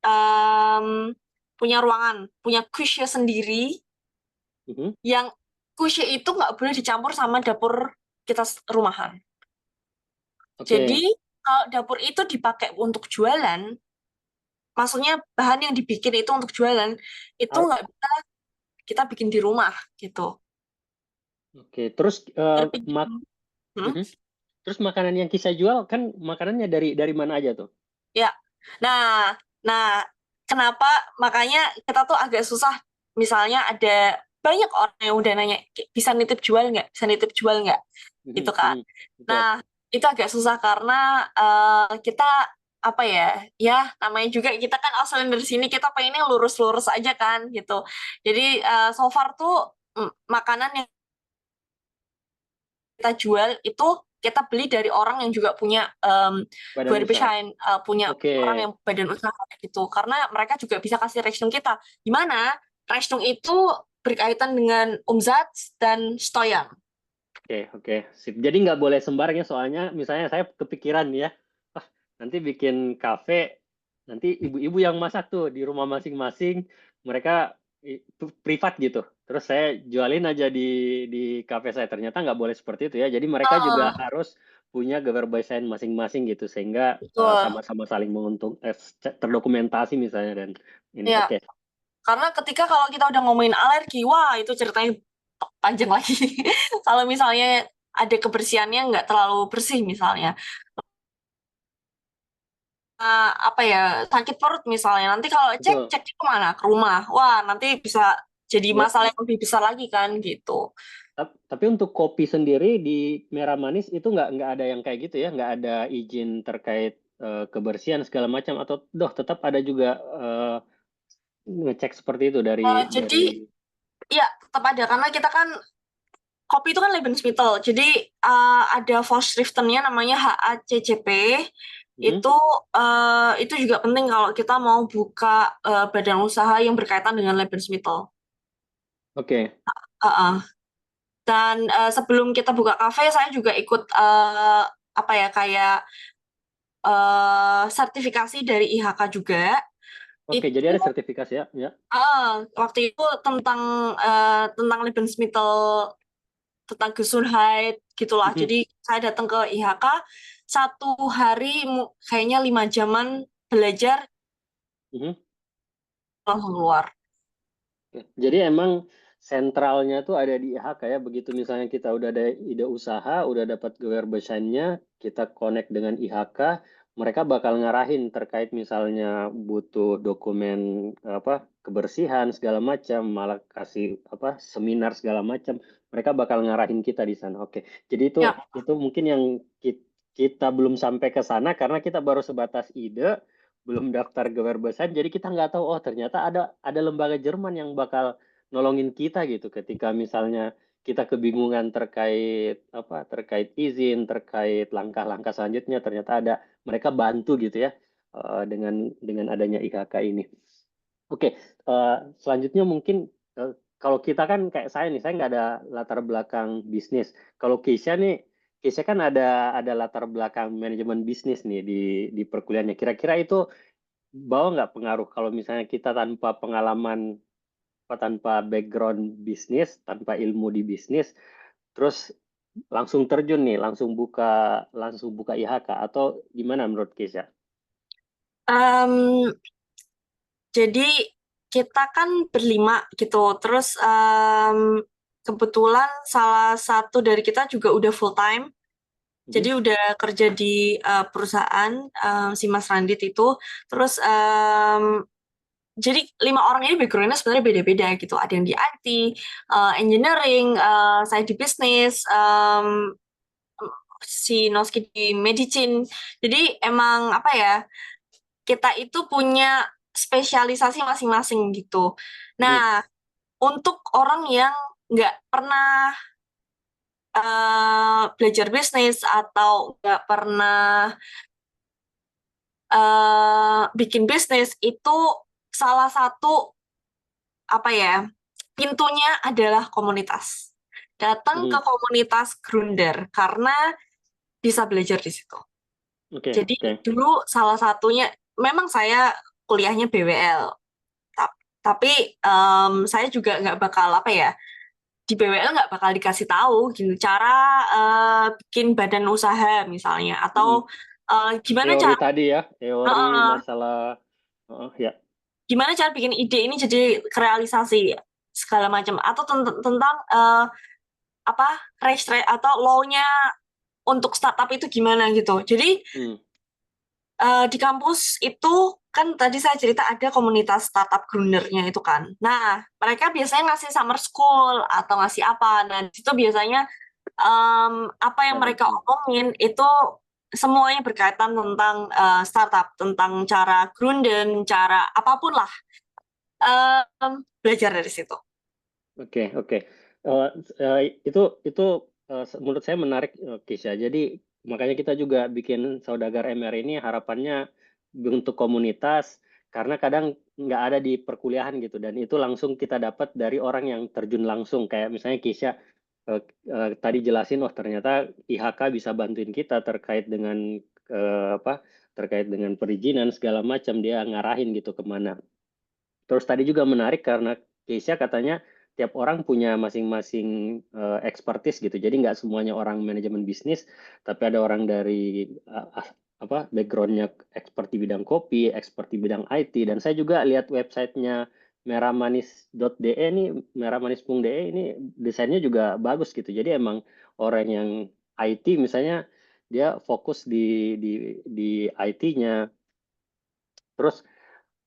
em, punya ruangan, punya kusya sendiri, Mhm. yang kusya itu nggak boleh dicampur sama dapur kita rumahan. Jadi Oke. kalau dapur itu dipakai untuk jualan, maksudnya bahan yang dibikin itu untuk jualan, itu Ah, nggak bisa kita bikin di rumah gitu. oke, terus Tapi hmm? Mhm. Terus makanan yang Kisah jual kan makanannya dari mana aja tuh? Ya. Nah, nah, kenapa makanya kita tuh agak susah. Misalnya ada banyak orang yang udah nanya, bisa nitip jual nggak? Bisa nitip jual nggak? Gitu Mhm, kan. mhm. Betul. Nah, itu agak susah karena kita apa ya? Ya, namanya juga kita kan asalnya dari sini, kita pengennya lurus-lurus aja kan gitu. Jadi so far tuh makanan yang kita jual itu kita beli dari orang yang juga punya Badan usaha. Berbeschein, punya Oke, orang yang badan usaha gitu. Karena mereka juga bisa kasih Rechnung kita. Gimana? Rechnung itu berkaitan dengan umsat dan Steuer. oke, oke. Sip. Jadi nggak boleh sembarang ya, soalnya misalnya saya kepikiran ya, ah nanti bikin kafe, nanti ibu-ibu yang masak tuh di rumah masing-masing, mereka privat gitu. Terus saya jualin aja di kafe saya. Ternyata nggak boleh seperti itu ya. Jadi mereka juga Ah, harus punya Gewerbeschein masing-masing gitu, sehingga betul. sama-sama saling menguntung, terdokumentasi misalnya dan ini. Ya, Oke. karena ketika kalau kita udah ngomongin alergi, wah itu ceritanya panjang lagi. Kalau misalnya ada kebersihannya nggak terlalu bersih misalnya, apa ya, sakit perut misalnya, nanti kalau cek Betul. cek kemana, ke rumah, wah nanti bisa jadi Ya, masalah yang lebih besar lagi kan gitu. Tapi untuk kopi sendiri di Merah Manis itu nggak ada yang kayak gitu ya, nggak ada izin terkait kebersihan segala macam, atau doh tetap ada juga ngecek seperti itu Jadi dari. ya tetap ada karena kita kan kopi itu kan Lebensmittel, jadi ada Vorschriftennya namanya HACCP. Mhm. Itu juga penting kalau kita mau buka badan usaha yang berkaitan dengan Lebensmittel. Oke. Uh, uh. Dan sebelum kita buka kafe, saya juga ikut apa ya, kayak sertifikasi dari IHK juga. Oke, Itu jadi ada sertifikasi ya, ya. waktu itu tentang Lebensmittel, tentang Gesundheit gitulah. Mhm. Jadi saya datang ke IHK 1 hari, kayaknya 5 jaman belajar, Mhm. langsung keluar. Oke. Jadi emang sentralnya tuh ada di IHK ya. Begitu misalnya kita udah ada ide usaha, udah dapat gewerbeschein-nya, kita connect dengan IHK, mereka bakal ngarahin terkait misalnya butuh dokumen apa kebersihan segala macam, malah kasih apa seminar segala macam. Mereka bakal ngarahin kita di sana. Oke. Jadi Ya, itu mungkin yang kita belum sampai ke sana karena kita baru sebatas ide, belum daftar Gewerbeschein, jadi kita nggak tahu, oh ternyata ada lembaga Jerman yang bakal nolongin kita gitu ketika misalnya kita kebingungan terkait izin, terkait langkah-langkah selanjutnya, ternyata ada mereka bantu gitu ya, dengan adanya IKK ini. Oke, selanjutnya mungkin kalau kita kan kayak saya nih, saya nggak ada latar belakang bisnis. Kalau Keisha kan ada latar belakang manajemen bisnis nih di perkuliahannya. Kira-kira itu bawa nggak pengaruh kalau misalnya kita tanpa pengalaman, tanpa background bisnis, tanpa ilmu di bisnis, terus langsung terjun nih, langsung buka IHK atau gimana menurut Keisha? em, jadi kita kan berlima gitu. Terus kebetulan salah satu dari kita juga udah full time. Jadi Mhm, udah kerja di perusahaan si Mas Randit itu. Terus jadi 5 orang ini backgroundnya sebenarnya beda-beda gitu. Ada yang di IT, engineering, saya di bisnis, si Noski di medicine. Jadi emang apa ya? Kita itu punya spesialisasi masing-masing gitu. mhm, Nah, untuk orang yang nggak pernah belajar bisnis atau nggak pernah bikin bisnis, itu salah satu apa ya, pintunya adalah komunitas. Datang ke mhm. komunitas Grunder karena bisa belajar di situ. Oke, Jadi oke. dulu salah satunya, memang saya kuliahnya BWL, tapi saya juga nggak bakal apa ya, di BWL nggak bakal dikasih tahu gitu cara bikin badan usaha misalnya, atau Mhm. Gimana Teori cara tadi ya, teori uh, masalah, ya. gimana cara bikin ide ini jadi realisasi segala macam, atau tentang apa atau law-nya untuk startup itu gimana gitu. Jadi Hmm. di kampus itu kan tadi saya cerita ada komunitas startup groundernya itu kan. Nah, mereka biasanya ngasih summer school atau ngasih apa. Nah, di situ biasanya apa yang Startup. mereka omongin itu semuanya berkaitan tentang startup, tentang cara grunden, cara apapun lah. Belajar dari situ. Oke, oke. Eh, itu menurut saya menarik, Kisha. Jadi makanya kita juga bikin Saudagar MR ini harapannya untuk komunitas, karena kadang nggak ada di perkuliahan gitu, dan itu langsung kita dapat dari orang yang terjun langsung. Kayak misalnya Kisha tadi jelasin, oh ternyata IHK bisa bantuin kita terkait dengan apa? Terkait dengan perizinan segala macam, dia ngarahin gitu kemana. Terus tadi juga menarik karena Keisha katanya tiap orang punya masing-masing expertise gitu. Jadi nggak semuanya orang manajemen bisnis, tapi ada orang dari apa backgroundnya expert di bidang kopi, expert di bidang IT. Dan saya juga lihat websitenya merahmanis.de ini, merahmanis.de ini desainnya juga bagus gitu. Jadi emang orang yang IT misalnya dia fokus di IT-nya. Terus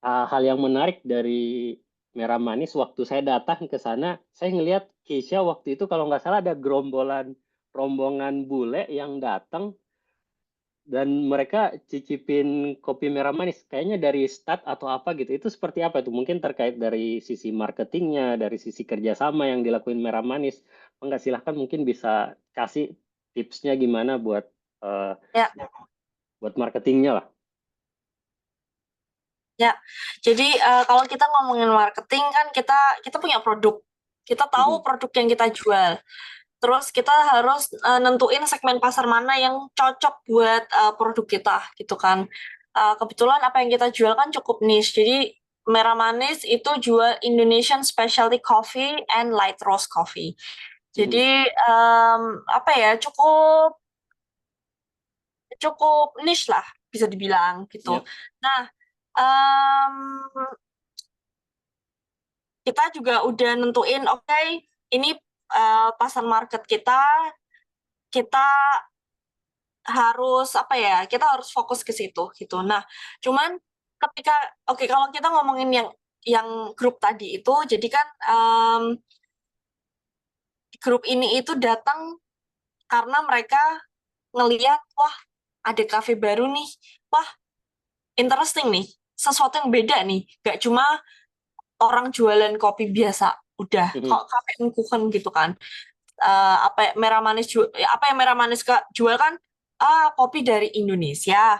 hal yang menarik dari Merah Manis waktu saya datang ke sana, saya ngelihat Keisha waktu itu kalau nggak salah ada gerombolan rombongan bule yang datang dan mereka cicipin kopi Merah Manis. Kayaknya dari start atau apa gitu. Itu seperti apa itu? Mungkin terkait dari sisi marketingnya, dari sisi kerjasama yang dilakuin Merah Manis. Enggak, silahkan mungkin bisa kasih tipsnya gimana eh, Ya, buat marketingnya lah. ya. Jadi kalau kita ngomongin marketing kan kita punya produk. Kita tahu Mhm, produk yang kita jual. Terus kita harus nentuin segmen pasar mana yang cocok buat produk kita gitu kan. Kebetulan apa yang kita jual kan cukup niche. Jadi Merah Manis itu jual Indonesian Specialty Coffee and Light Roast Coffee. mhm, Jadi apa ya, cukup cukup niche lah bisa dibilang gitu. yep, Nah, em, kita juga udah nentuin, oke, ini pasar market kita, kita harus apa ya, kita harus fokus ke situ gitu. Nah, cuman ketika, oke, kalau kita ngomongin yang grup tadi itu, jadi kan grup ini itu datang karena mereka ngeliat, wah ada kafe baru nih, wah interesting nih, sesuatu yang beda nih, gak cuma orang jualan kopi biasa, udah mhm, kok kafe kuchen gitu kan. Apa ya, merah manis apa yang merah manis jual kan, kopi dari Indonesia,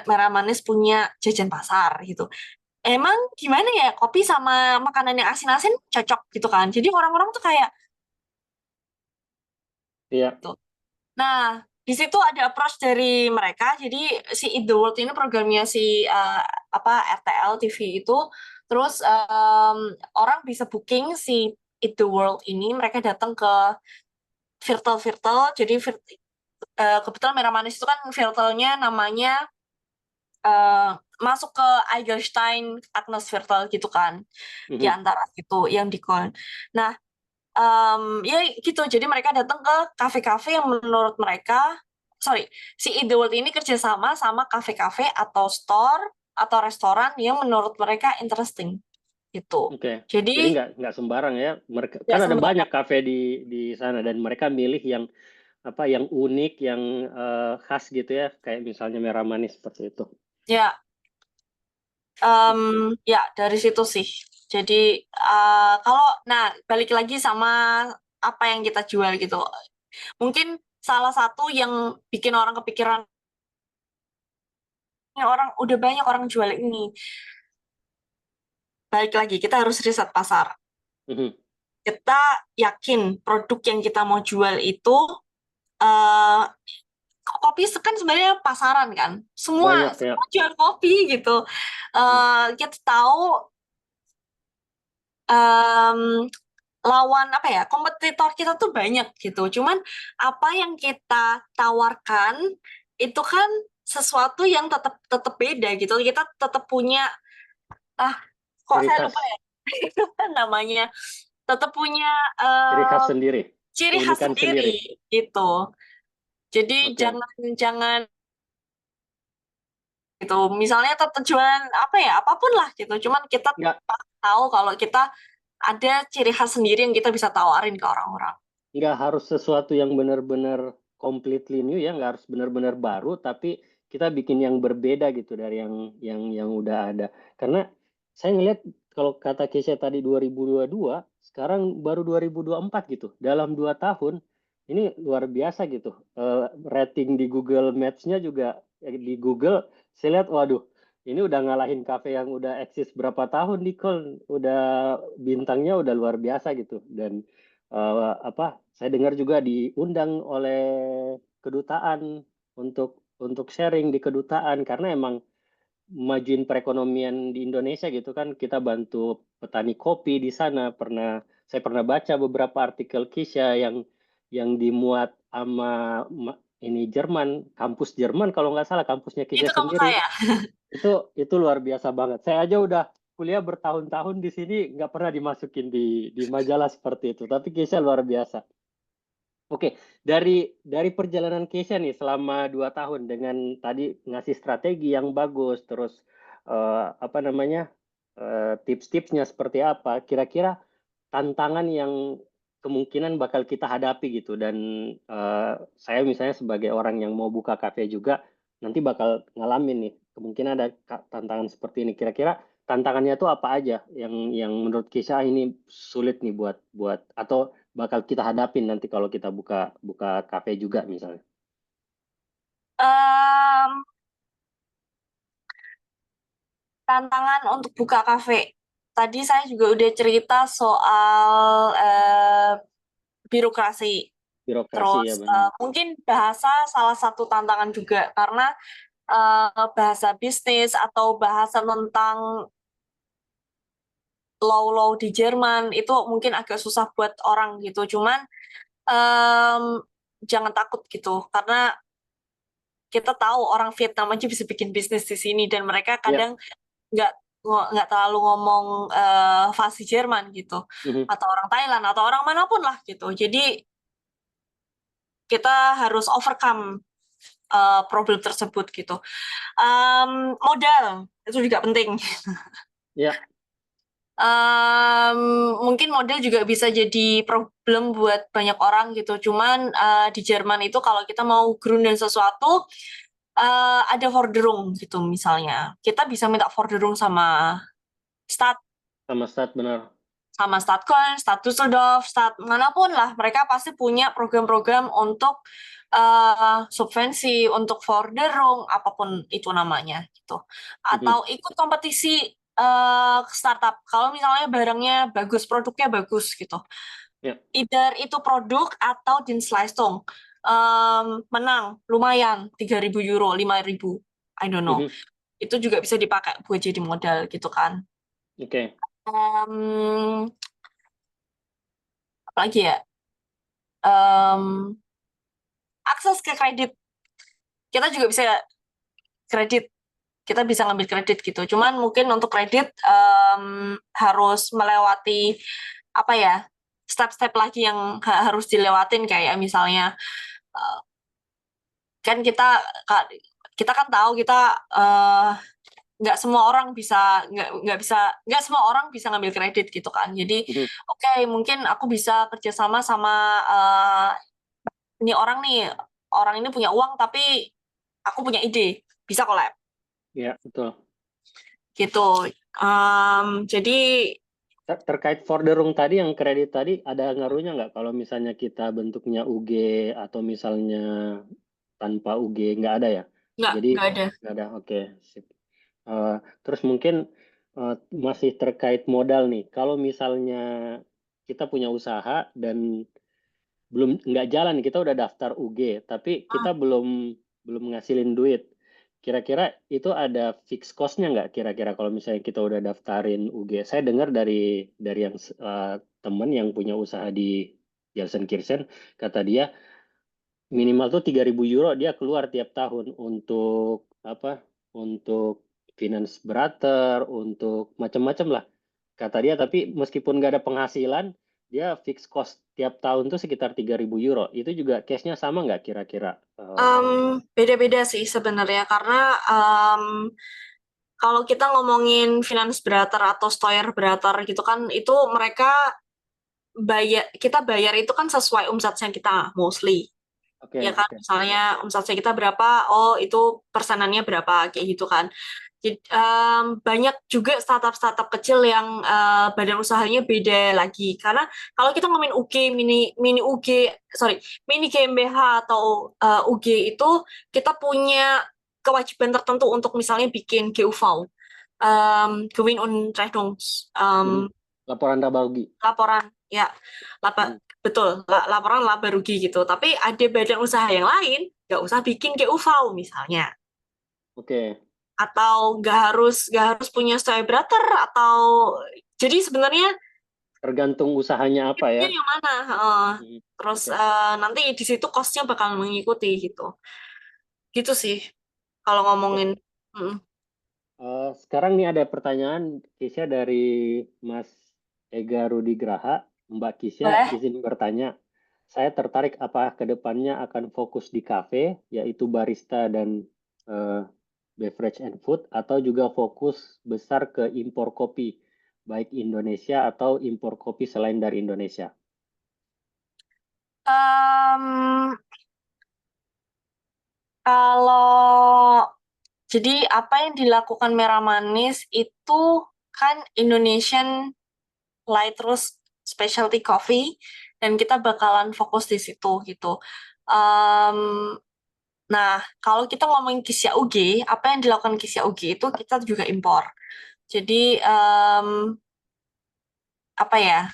merah manis punya jajan pasar gitu. Emang gimana ya, kopi sama makanan yang asin-asin cocok gitu kan, jadi orang-orang tuh kayak iya, tuh. Nah, di situ ada approach dari mereka. Jadi si Eat the World ini programnya si apa RTL TV itu. Terus orang bisa booking si Eat the World ini. Mereka datang ke virtual-virtual. Jadi kebetulan Merah Manis itu kan virtualnya namanya eh, masuk ke Eigerstein Agnes Virtual gitu kan. Di mhm. antara itu yang di Kon. Nah, ya gitu, jadi mereka datang ke kafe-kafe yang menurut mereka, sorry, si In The World ini kerjasama sama kafe-kafe atau store atau restoran yang menurut mereka interesting gitu. Oke, jadi Jadi nggak sembarang ya. Mereka kan nggak ada banyak sembarang. kafe di sana dan mereka milih yang apa, yang unik, yang khas gitu ya, kayak misalnya Merah Manis seperti itu. Ya, Oke. ya dari situ sih. Jadi kalau, nah, balik lagi sama apa yang kita jual gitu. Mungkin salah satu yang bikin orang kepikiran, orang udah banyak orang jual ini. Balik lagi, kita harus riset pasar. Mhm. Kita yakin produk yang kita mau jual itu eh kopi kan sebenarnya pasaran kan, semua Banyak ya. semua jual kopi gitu. Mhm. Kita tahu em, lawan apa ya, kompetitor kita tuh banyak gitu, cuman apa yang kita tawarkan itu kan sesuatu yang tetap tetap beda gitu. Kita tetap punya ah kok Ciri saya khas, lupa ya itu kan namanya tetap punya ciri khas em, sendiri, ciri khas keunikan sendiri. sendiri gitu. Jadi Oke. jangan jangan gitu. Misalnya tetap jualan apa ya apapun lah gitu. Cuman kita Nggak tahu kalau kita ada ciri khas sendiri yang kita bisa tawarin ke orang-orang. nggak harus sesuatu yang benar-benar completely new ya, nggak harus benar-benar baru, tapi kita bikin yang berbeda gitu dari yang udah ada. Karena saya ngelihat kalau kata Kesha tadi 2022, sekarang baru 2024 gitu. Dalam 2 tahun ini luar biasa gitu. Rating di Google Maps-nya juga di Google saya lihat, waduh, ini udah ngalahin kafe yang udah eksis berapa tahun di Köln, udah bintangnya udah luar biasa gitu. Dan saya dengar juga diundang oleh kedutaan untuk sharing di kedutaan karena emang majuin perekonomian di Indonesia gitu kan, kita bantu petani kopi di sana. Saya pernah baca beberapa artikel Kisha yang dimuat sama ini Jerman, kampus Jerman kalau nggak salah, kampusnya Kisha Itu kamu sendiri. saya. Itu luar biasa banget. Saya aja udah kuliah bertahun-tahun di sini nggak pernah dimasukin di majalah seperti itu. Tapi Keisha luar biasa. Oke, dari perjalanan Keisha nih selama 2 tahun dengan tadi ngasih strategi yang bagus, terus apa namanya tips-tipsnya seperti apa, kira-kira tantangan yang kemungkinan bakal kita hadapi gitu. Dan saya misalnya sebagai orang yang mau buka kafe juga nanti bakal ngalamin nih kemungkinan ada tantangan seperti ini. Kira-kira tantangannya tuh apa aja yang menurut Kisah ini sulit nih buat atau bakal kita hadapin nanti kalau kita buka buka kafe juga misalnya. Em, Tantangan untuk buka kafe. Tadi saya juga udah cerita soal birokrasi. Birokrasi Terus ya benar. mungkin bahasa salah satu tantangan juga karena bahasa bisnis atau bahasa tentang law-law di Jerman itu mungkin agak susah buat orang gitu. Cuman em, jangan takut gitu karena kita tahu orang Vietnam aja bisa bikin bisnis di sini dan mereka Ya. kadang nggak nggak terlalu ngomong fasih Jerman gitu Mhm. atau orang Thailand atau orang manapun lah gitu. Jadi kita harus overcome problem tersebut gitu. Modal itu juga penting. Ya. Um, Mungkin modal juga bisa jadi problem buat banyak orang gitu. Cuman di Jerman itu kalau kita mau grunden sesuatu ada Forderung gitu misalnya. Kita bisa minta Forderung Stad Sama stat benar. sama Stadtkoln, Stad Düsseldorf, Stad manapun lah. Mereka pasti punya program-program untuk subvensi, untuk Forderung, apapun itu namanya gitu. Mhm. Atau ikut kompetisi startup. Kalau misalnya barangnya bagus, produknya bagus gitu. Ya. Either itu produk atau Dienstleistung. Menang, lumayan, 3.000 euro, 5.000, I don't know. Mhm. Itu juga bisa dipakai buat jadi modal gitu kan. Oke. Um, Apalagi ya, um, akses ke kredit. Kita juga bisa kredit, kita bisa ngambil kredit gitu. Cuman mungkin untuk kredit harus melewati apa ya, step-step lagi yang harus dilewatin kayak misalnya uh, kan kita kan tahu kita nggak semua orang bisa nggak semua orang bisa ngambil kredit gitu kan. Jadi Mhm. oke, mungkin aku bisa kerjasama sama ini orang ini punya uang tapi aku punya ide, bisa collab Ya, betul. gitu. Jadi Terkait forderung tadi, yang kredit tadi, ada ngaruhnya nggak kalau misalnya kita bentuknya UG atau misalnya tanpa UG? Nggak ada ya? Jadi nggak ada. nggak ada. Oke, sip. Eh, Terus mungkin masih terkait modal nih. Kalau misalnya kita punya usaha dan belum nggak jalan, kita udah daftar UG, tapi kita belum belum ngasilin duit. Kira-kira itu ada fix cost-nya nggak kira-kira kalau misalnya kita udah daftarin UG? Saya dengar dari yang teman yang punya usaha di Gelsenkirchen, kata dia minimal tuh 3.000 euro dia keluar tiap tahun untuk apa? Untuk finance berater, untuk macam-macam lah. Kata dia, tapi meskipun nggak ada penghasilan, dia fix cost tiap tahun tuh sekitar 3.000 euro. Itu juga case-nya sama nggak kira-kira? Beda-beda sih sebenarnya karena kalau kita ngomongin finance berater atau stoyer berater gitu kan itu mereka kita bayar itu kan sesuai omsetnya kita mostly. Oke, Ya kan, oke. misalnya omsetnya kita berapa, oh itu persenannya berapa kayak gitu kan. Jadi, banyak juga startup-startup kecil yang badan usahanya beda lagi. Karena kalau kita ngomongin UG, mini UG, sorry, mini GmbH atau UG itu kita punya kewajiban tertentu untuk misalnya bikin GUV, Gewinn und Rechnungs, Mhm. Laporan laba rugi. laporan ya Mhm. betul laporan laba rugi gitu, tapi ada badan usaha yang lain nggak usah bikin GUV misalnya, Oke, atau nggak harus punya steuerberater atau jadi sebenarnya tergantung usahanya apa ya. pilihnya yang mana. Mhm. Terus Oke. nanti di situ costnya bakal mengikuti gitu gitu sih kalau ngomongin. Mm. Sekarang nih ada pertanyaan Kisya dari Mas Ega Rudi Graha. Mbak Kisya Boleh. izin bertanya, saya tertarik apa kedepannya akan fokus di kafe, yaitu barista dan eh, beverage and food, atau juga fokus besar ke impor kopi, baik Indonesia atau impor kopi selain dari Indonesia. Em, kalau jadi apa yang dilakukan Merah Manis itu kan Indonesian Light Roast Specialty Coffee dan kita bakalan fokus di situ gitu. Em, nah, kalau kita ngomongin Kisya UG, apa yang dilakukan Kisya UG itu kita juga impor. Jadi apa ya,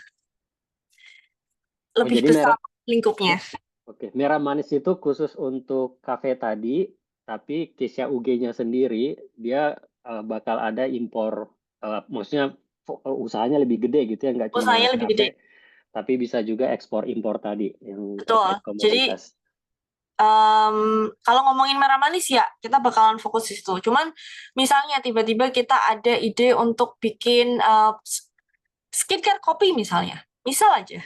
Oh, lebih jadi besar lingkupnya. oke, merah manis itu khusus untuk kafe tadi, tapi Kisya UG-nya sendiri dia bakal ada impor, maksudnya usahanya lebih gede gitu ya, nggak cuma Usahanya lebih kafe, gede. tapi bisa juga ekspor impor tadi yang Betul. terkait Jadi komoditas. kalau ngomongin Merah Manis ya, kita bakalan fokus di situ. Cuman misalnya tiba-tiba kita ada ide untuk bikin skincare kopi misalnya. Misal aja,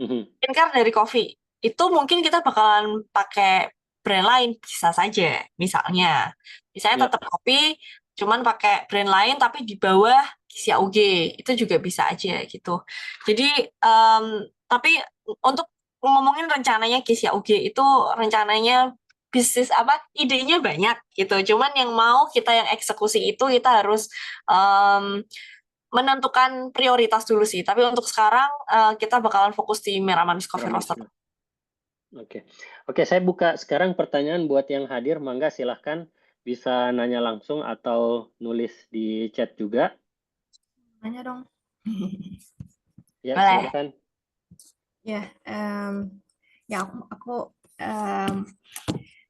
Mhm. skincare dari kopi. Itu mungkin kita bakalan pakai brand lain, bisa saja. Misalnya Ya, tetap kopi, cuman pakai brand lain tapi di bawah Kisia UG. Itu juga bisa aja gitu. Jadi, tapi untuk ngomongin rencananya Kisia UG itu rencananya bisnis apa idenya banyak gitu, cuman yang mau kita yang eksekusi itu kita harus em, menentukan prioritas dulu sih. Tapi untuk sekarang kita bakalan fokus di Merah Manis merah Coffee manis. Roaster. Oke, oke, saya buka sekarang pertanyaan buat yang hadir. Mangga silahkan bisa nanya langsung atau nulis di chat juga. Nanya dong. Ya, Boleh. silahkan. Ya, ya aku em,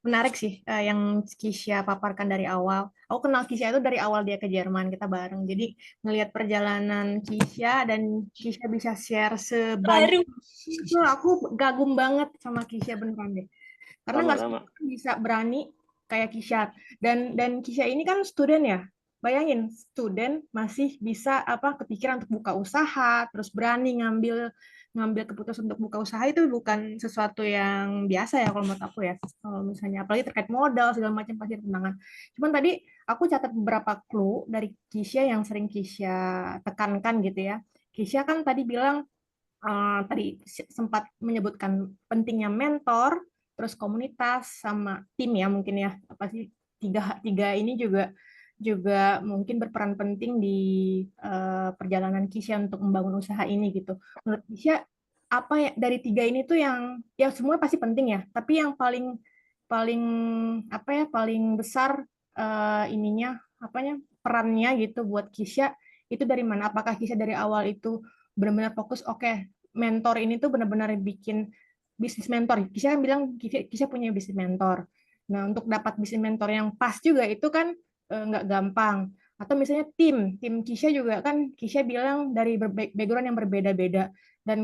menarik sih yang Kisha paparkan dari awal. Aku kenal Kisha itu dari awal dia ke Jerman, kita bareng. Jadi ngelihat perjalanan Kisha dan Kisha bisa share sebanyak Baru. itu, aku kagum banget sama Kisha beneran deh. Karena nggak semua Sama-sama. orang bisa berani kayak Kisha. Dan Kisha ini kan student ya. Bayangin, student masih bisa apa kepikiran untuk buka usaha, terus berani ngambil ngambil keputusan untuk buka usaha itu bukan sesuatu yang biasa ya kalau menurut aku ya. Kalau misalnya apalagi terkait modal segala macam pasti ada tantangan. Cuman tadi aku catat beberapa clue dari Kisha yang sering Kisha tekankan gitu ya. Kisha kan tadi bilang tadi sempat menyebutkan pentingnya mentor, terus komunitas sama tim ya mungkin ya apa sih tiga tiga ini juga juga mungkin berperan penting di perjalanan Kisha untuk membangun usaha ini gitu. Menurut Kisha apa ya dari tiga ini tuh yang ya semua pasti penting ya, tapi yang paling paling apa ya paling besar ininya apanya perannya gitu buat Kisha itu dari mana? Apakah Kisha dari awal itu benar-benar fokus oke, mentor ini tuh benar-benar bikin bisnis mentor. Kisha kan bilang Kisha punya bisnis mentor. Nah, untuk dapat bisnis mentor yang pas juga itu kan nggak gampang. Atau misalnya tim Kisha juga kan Kisha bilang dari background yang berbeda-beda dan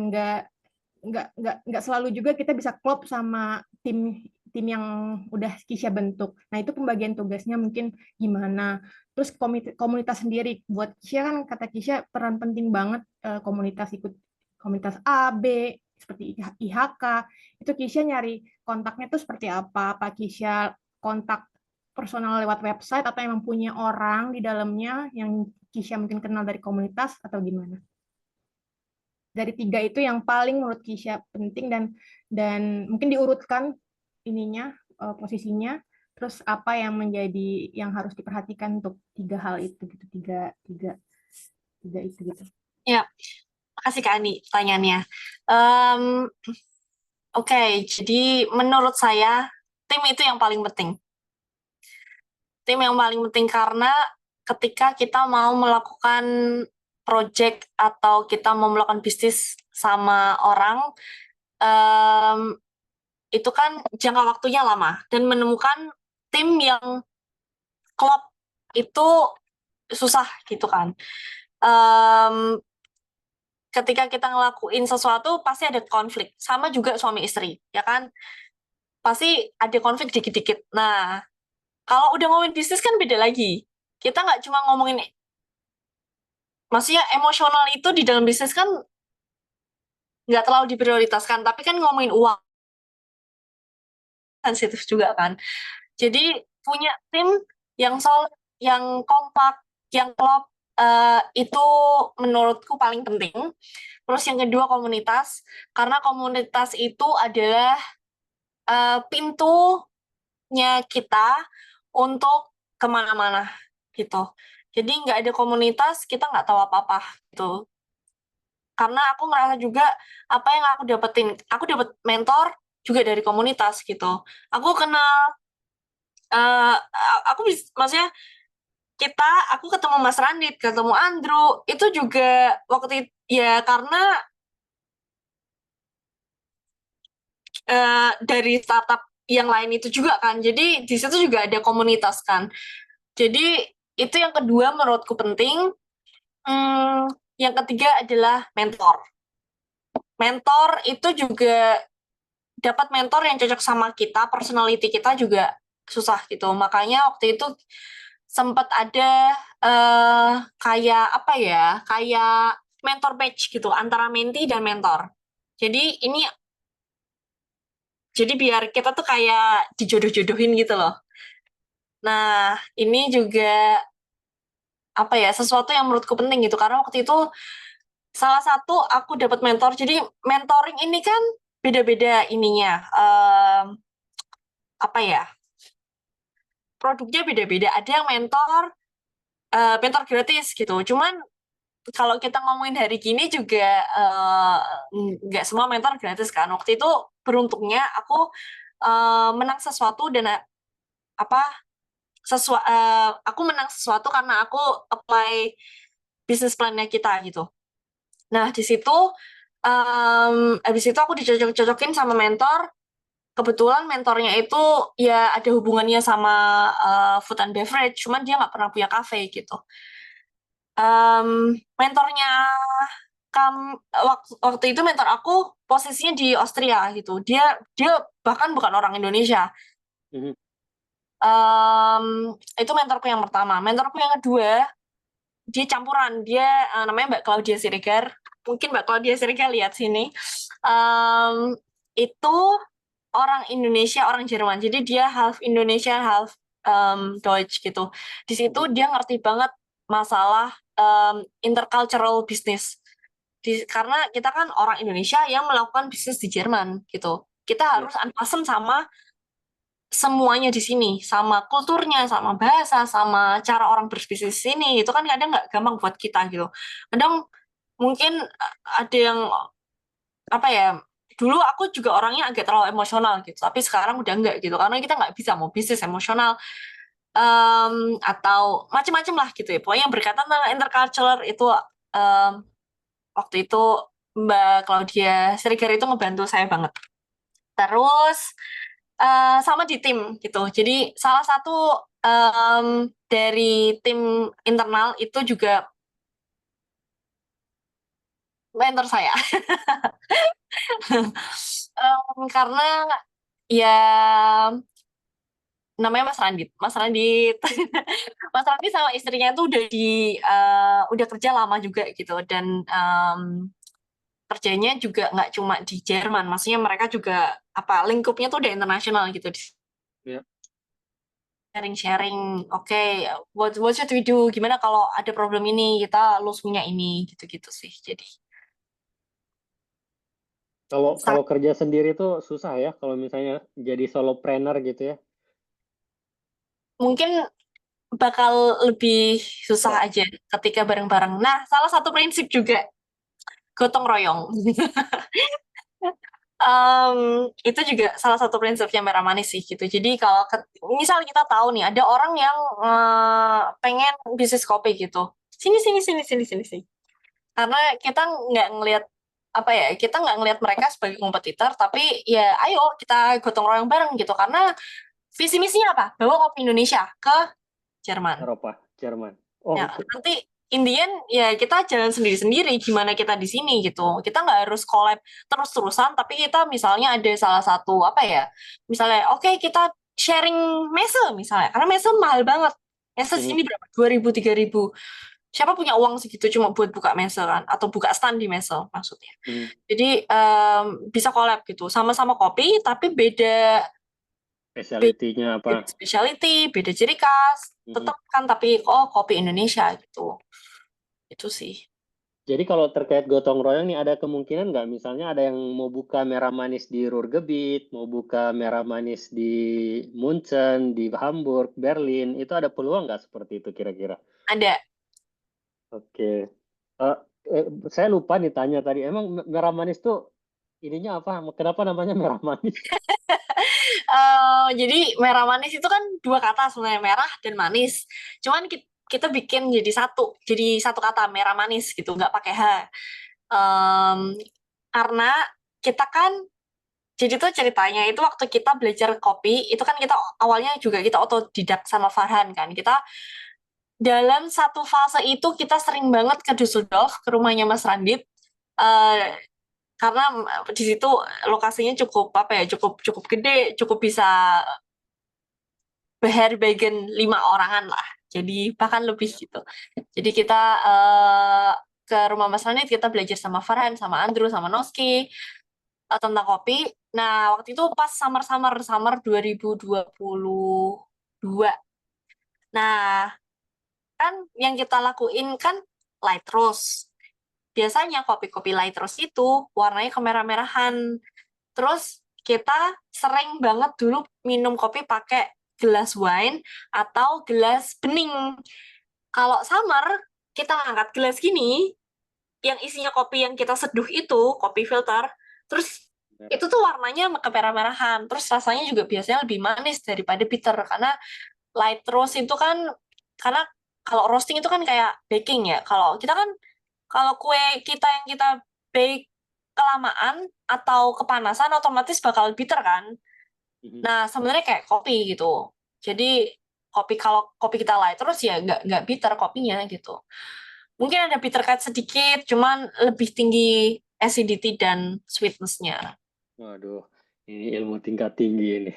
nggak selalu juga kita bisa klop sama tim tim yang udah Kisha bentuk. Nah, itu pembagian tugasnya mungkin gimana. Terus komunitas sendiri buat Kisha kan kata Kisha peran penting banget komunitas ikut komunitas A, B seperti IHK. Itu Kisha nyari kontaknya tuh seperti apa? Apa Kisha kontak personal lewat website atau emang punya orang di dalamnya yang Kisha mungkin kenal dari komunitas atau gimana? Dari tiga itu yang paling menurut Kisha penting dan mungkin diurutkan ininya posisinya, terus apa yang menjadi yang harus diperhatikan untuk tiga hal itu gitu, tiga tiga tiga itu gitu. Ya, makasih Kak Ani pertanyaannya. Um, Oke, jadi menurut saya tim itu yang paling penting. Tim yang paling penting karena ketika kita mau melakukan project atau kita mau melakukan bisnis sama orang, itu kan jangka waktunya lama dan menemukan tim yang klop itu susah gitu kan. Ketika kita ngelakuin sesuatu pasti ada konflik, sama juga suami istri, ya kan? Pasti ada konflik dikit-dikit. Nah, kalau udah ngomongin bisnis kan beda lagi. Kita nggak cuma ngomongin, maksudnya emosional itu di dalam bisnis kan nggak terlalu diprioritaskan, tapi kan ngomongin uang sensitif juga kan. Jadi punya tim yang solid, yang kompak, yang klop, itu menurutku paling penting. Terus yang kedua komunitas, karena komunitas itu adalah pintunya kita untuk kemana-mana gitu. Jadi nggak ada komunitas, kita nggak tahu apa-apa gitu. Karena aku ngerasa juga apa yang aku dapat mentor juga dari komunitas gitu. Aku kenal, maksudnya aku ketemu Mas Randit, ketemu Andrew, itu juga waktu itu, ya karena dari startup yang lain itu juga kan. Jadi di situ juga ada komunitas kan. Jadi itu yang kedua menurutku penting. Yang ketiga adalah mentor. Mentor itu juga dapat mentor yang cocok sama kita, personality kita juga susah gitu. Makanya waktu itu sempat ada kayak apa ya, kayak mentor batch gitu antara mentee dan mentor. Jadi biar kita tuh kayak dijodoh-jodohin gitu loh. Nah, ini juga apa ya, sesuatu yang menurutku penting gitu karena waktu itu salah satu aku dapat mentor. Jadi mentoring ini kan beda-beda ininya, apa ya, produknya beda-beda. Ada yang mentor gratis gitu. Cuman kalau kita ngomongin hari gini juga nggak semua mentor gratis kan. Waktu itu beruntungnya aku menang sesuatu dan apa aku menang sesuatu karena aku apply bisnis plan-nya kita gitu. Nah, di situ habis itu aku dicocok-cocokin sama mentor. Kebetulan mentornya itu ya ada hubungannya sama food and beverage, cuman dia nggak pernah punya cafe gitu. Mentornya waktu itu mentor aku posisinya di Austria gitu. Dia bahkan bukan orang Indonesia. Itu mentorku yang pertama. Mentorku yang kedua dia campuran. Dia namanya Mbak Claudia Siregar. Mungkin Mbak Claudia Siregar lihat sini. Itu orang Indonesia, orang Jerman. Jadi dia half Indonesia, half Deutsch gitu. Di situ dia ngerti banget masalah intercultural business. Karena kita kan orang Indonesia yang melakukan bisnis di Jerman gitu. Kita harus unfasten sama semuanya di sini, sama kulturnya, sama bahasa, sama cara orang berbisnis di sini. Itu kan kadang nggak gampang buat kita gitu. Kadang mungkin ada yang apa ya, dulu aku juga orangnya agak terlalu emosional gitu, tapi sekarang udah enggak gitu, karena kita nggak bisa mau bisnis emosional atau macam-macam lah gitu ya. Pokoknya yang berkaitan tentang intercultural itu waktu itu Mbak Claudia Siregar itu ngebantu saya banget. Terus sama di tim gitu. Jadi salah satu dari tim internal itu juga mentor saya. Karena ya namanya Mas Randit. Mas Randit. Mas Randit sama istrinya itu udah kerja lama juga gitu dan kerjanya juga nggak cuma di Jerman. Maksudnya mereka juga apa lingkupnya tuh udah internasional gitu. Ya. Sharing-sharing, oke, what should we do? Gimana kalau ada problem ini, kita punya ini, gitu-gitu sih. Jadi Kalau sangat kerja sendiri tuh susah ya kalau misalnya jadi solopreneur gitu ya. mungkin bakal lebih Ya. susah aja ketika bareng-bareng. Nah, salah satu prinsip juga gotong royong. Itu juga salah satu prinsipnya Merah Manis sih gitu. Jadi kalau misal kita tahu nih ada orang yang pengen bisnis kopi gitu, sini sini sini sini sini sini. Karena kita nggak ngelihat apa ya, kita nggak ngelihat mereka sebagai kompetitor, tapi ya ayo kita gotong royong bareng gitu. Karena visi misinya apa? Bawa kopi Indonesia ke Jerman. Eropa, Jerman. Oh, Ya, nanti Indian ya kita jalan sendiri-sendiri gimana kita di sini gitu. Kita nggak harus collab terus-terusan, tapi kita misalnya ada salah satu apa ya, misalnya oke, kita sharing mese misalnya, karena mese mahal banget. Mese sini berapa? 2.000, 3.000. Siapa punya uang segitu cuma buat buka mese kan? Atau buka stand di mese maksudnya. Jadi bisa collab gitu. Sama-sama kopi, tapi beda specialty-nya apa? beda specialty, beda ciri khas. Tetap kan, tapi kopi Indonesia gitu. Itu sih. Jadi kalau terkait gotong royong nih ada kemungkinan nggak misalnya ada yang mau buka merah manis di Ruhrgebiet, mau buka merah manis di Munchen, di Hamburg, Berlin, itu ada peluang nggak seperti itu kira-kira? Ada. Oke. Eh, saya lupa nih tanya tadi, emang merah manis tuh ininya apa? Kenapa namanya merah manis? Jadi merah manis itu kan dua kata sebenarnya, merah dan manis. Cuman kita bikin jadi satu kata merah manis gitu, nggak pakai H. Em, karena kita kan, jadi tuh ceritanya itu waktu kita belajar kopi, itu kan kita awalnya juga kita otodidak sama Farhan kan. Kita dalam satu fase itu kita sering banget ke Düsseldorf, ke rumahnya Mas Randit. Eh, karena di situ lokasinya cukup apa ya, cukup cukup gede, cukup bisa beherbergen 5 orangan lah. Jadi bahkan lebih gitu. Jadi kita ke rumah Mas Ranit, kita belajar sama Farhan, sama Andrew, sama Noski tentang kopi. Nah, waktu itu pas summer 2022. Nah, kan yang kita lakuin kan light roast. Biasanya kopi-kopi light roast itu warnanya kemerah-merahan. Terus kita sering banget dulu minum kopi pakai gelas wine atau gelas bening. Kalau summer, kita ngangkat gelas gini, yang isinya kopi yang kita seduh itu, kopi filter, terus itu tuh warnanya kemerah-merahan. Terus rasanya juga biasanya lebih manis daripada bitter, karena light roast itu kan, karena kalau roasting itu kan kayak baking ya. Kalau kita kan, kalau kue kita yang kita bake kelamaan atau kepanasan otomatis bakal bitter kan. Nah, sebenarnya kayak kopi gitu. Jadi kalau kopi kita light terus ya nggak bitter kopinya gitu. Mungkin ada bitter cut sedikit, cuman lebih tinggi acidity dan sweetness-nya. Waduh, ini ilmu tingkat tinggi ini.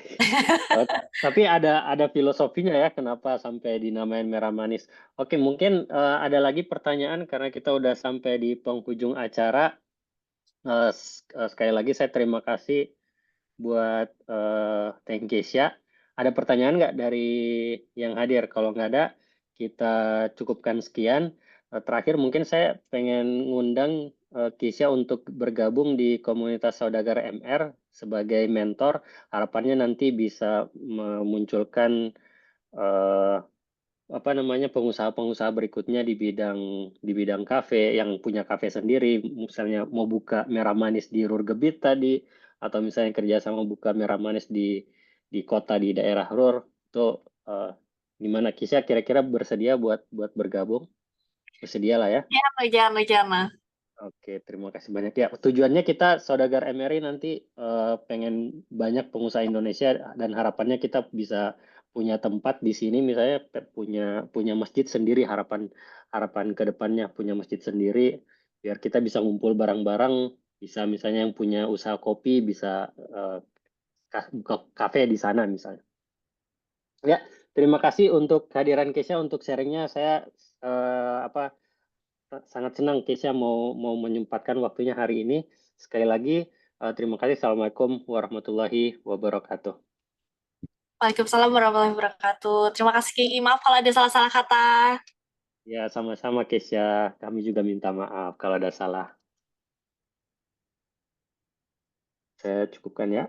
Eh, tapi ada filosofinya ya, kenapa sampai dinamain merah manis. Oke, mungkin ada lagi pertanyaan karena kita udah sampai di penghujung acara. Sekali lagi saya terima kasih buat Thank Keisha. Ada pertanyaan nggak dari yang hadir? Kalau nggak ada, kita cukupkan sekian. Terakhir mungkin saya pengen ngundang Keisha untuk bergabung di komunitas saudagar MR sebagai mentor. Harapannya nanti bisa memunculkan eh, apa namanya pengusaha-pengusaha berikutnya di bidang kafe yang punya kafe sendiri, misalnya mau buka merah manis di Ruhrgebiet tadi, atau misalnya kerja sama buka merah manis di kota di daerah Ruhr, itu eh, gimana Kisah kira-kira bersedia buat buat bergabung? Bersedia lah ya. Jangan. Oke, terima kasih banyak ya. Tujuannya kita Saudagar MRI nanti pengen banyak pengusaha Indonesia dan harapannya kita bisa punya tempat di sini, misalnya punya punya masjid sendiri. Harapan harapan ke depannya punya masjid sendiri biar kita bisa ngumpul bareng-bareng, bisa misalnya yang punya usaha kopi bisa buka kafe di sana misalnya. Ya, terima kasih untuk kehadiran Kesha, untuk sharingnya. Saya apa sangat senang Kesha mau menyempatkan waktunya hari ini. Sekali lagi terima kasih. Assalamualaikum warahmatullahi wabarakatuh. Waalaikumsalam warahmatullahi wabarakatuh. Terima kasih Kiki. Maaf kalau ada salah-salah kata. Ya, sama-sama Kesha. Kami juga minta maaf kalau ada salah. Saya cukupkan ya.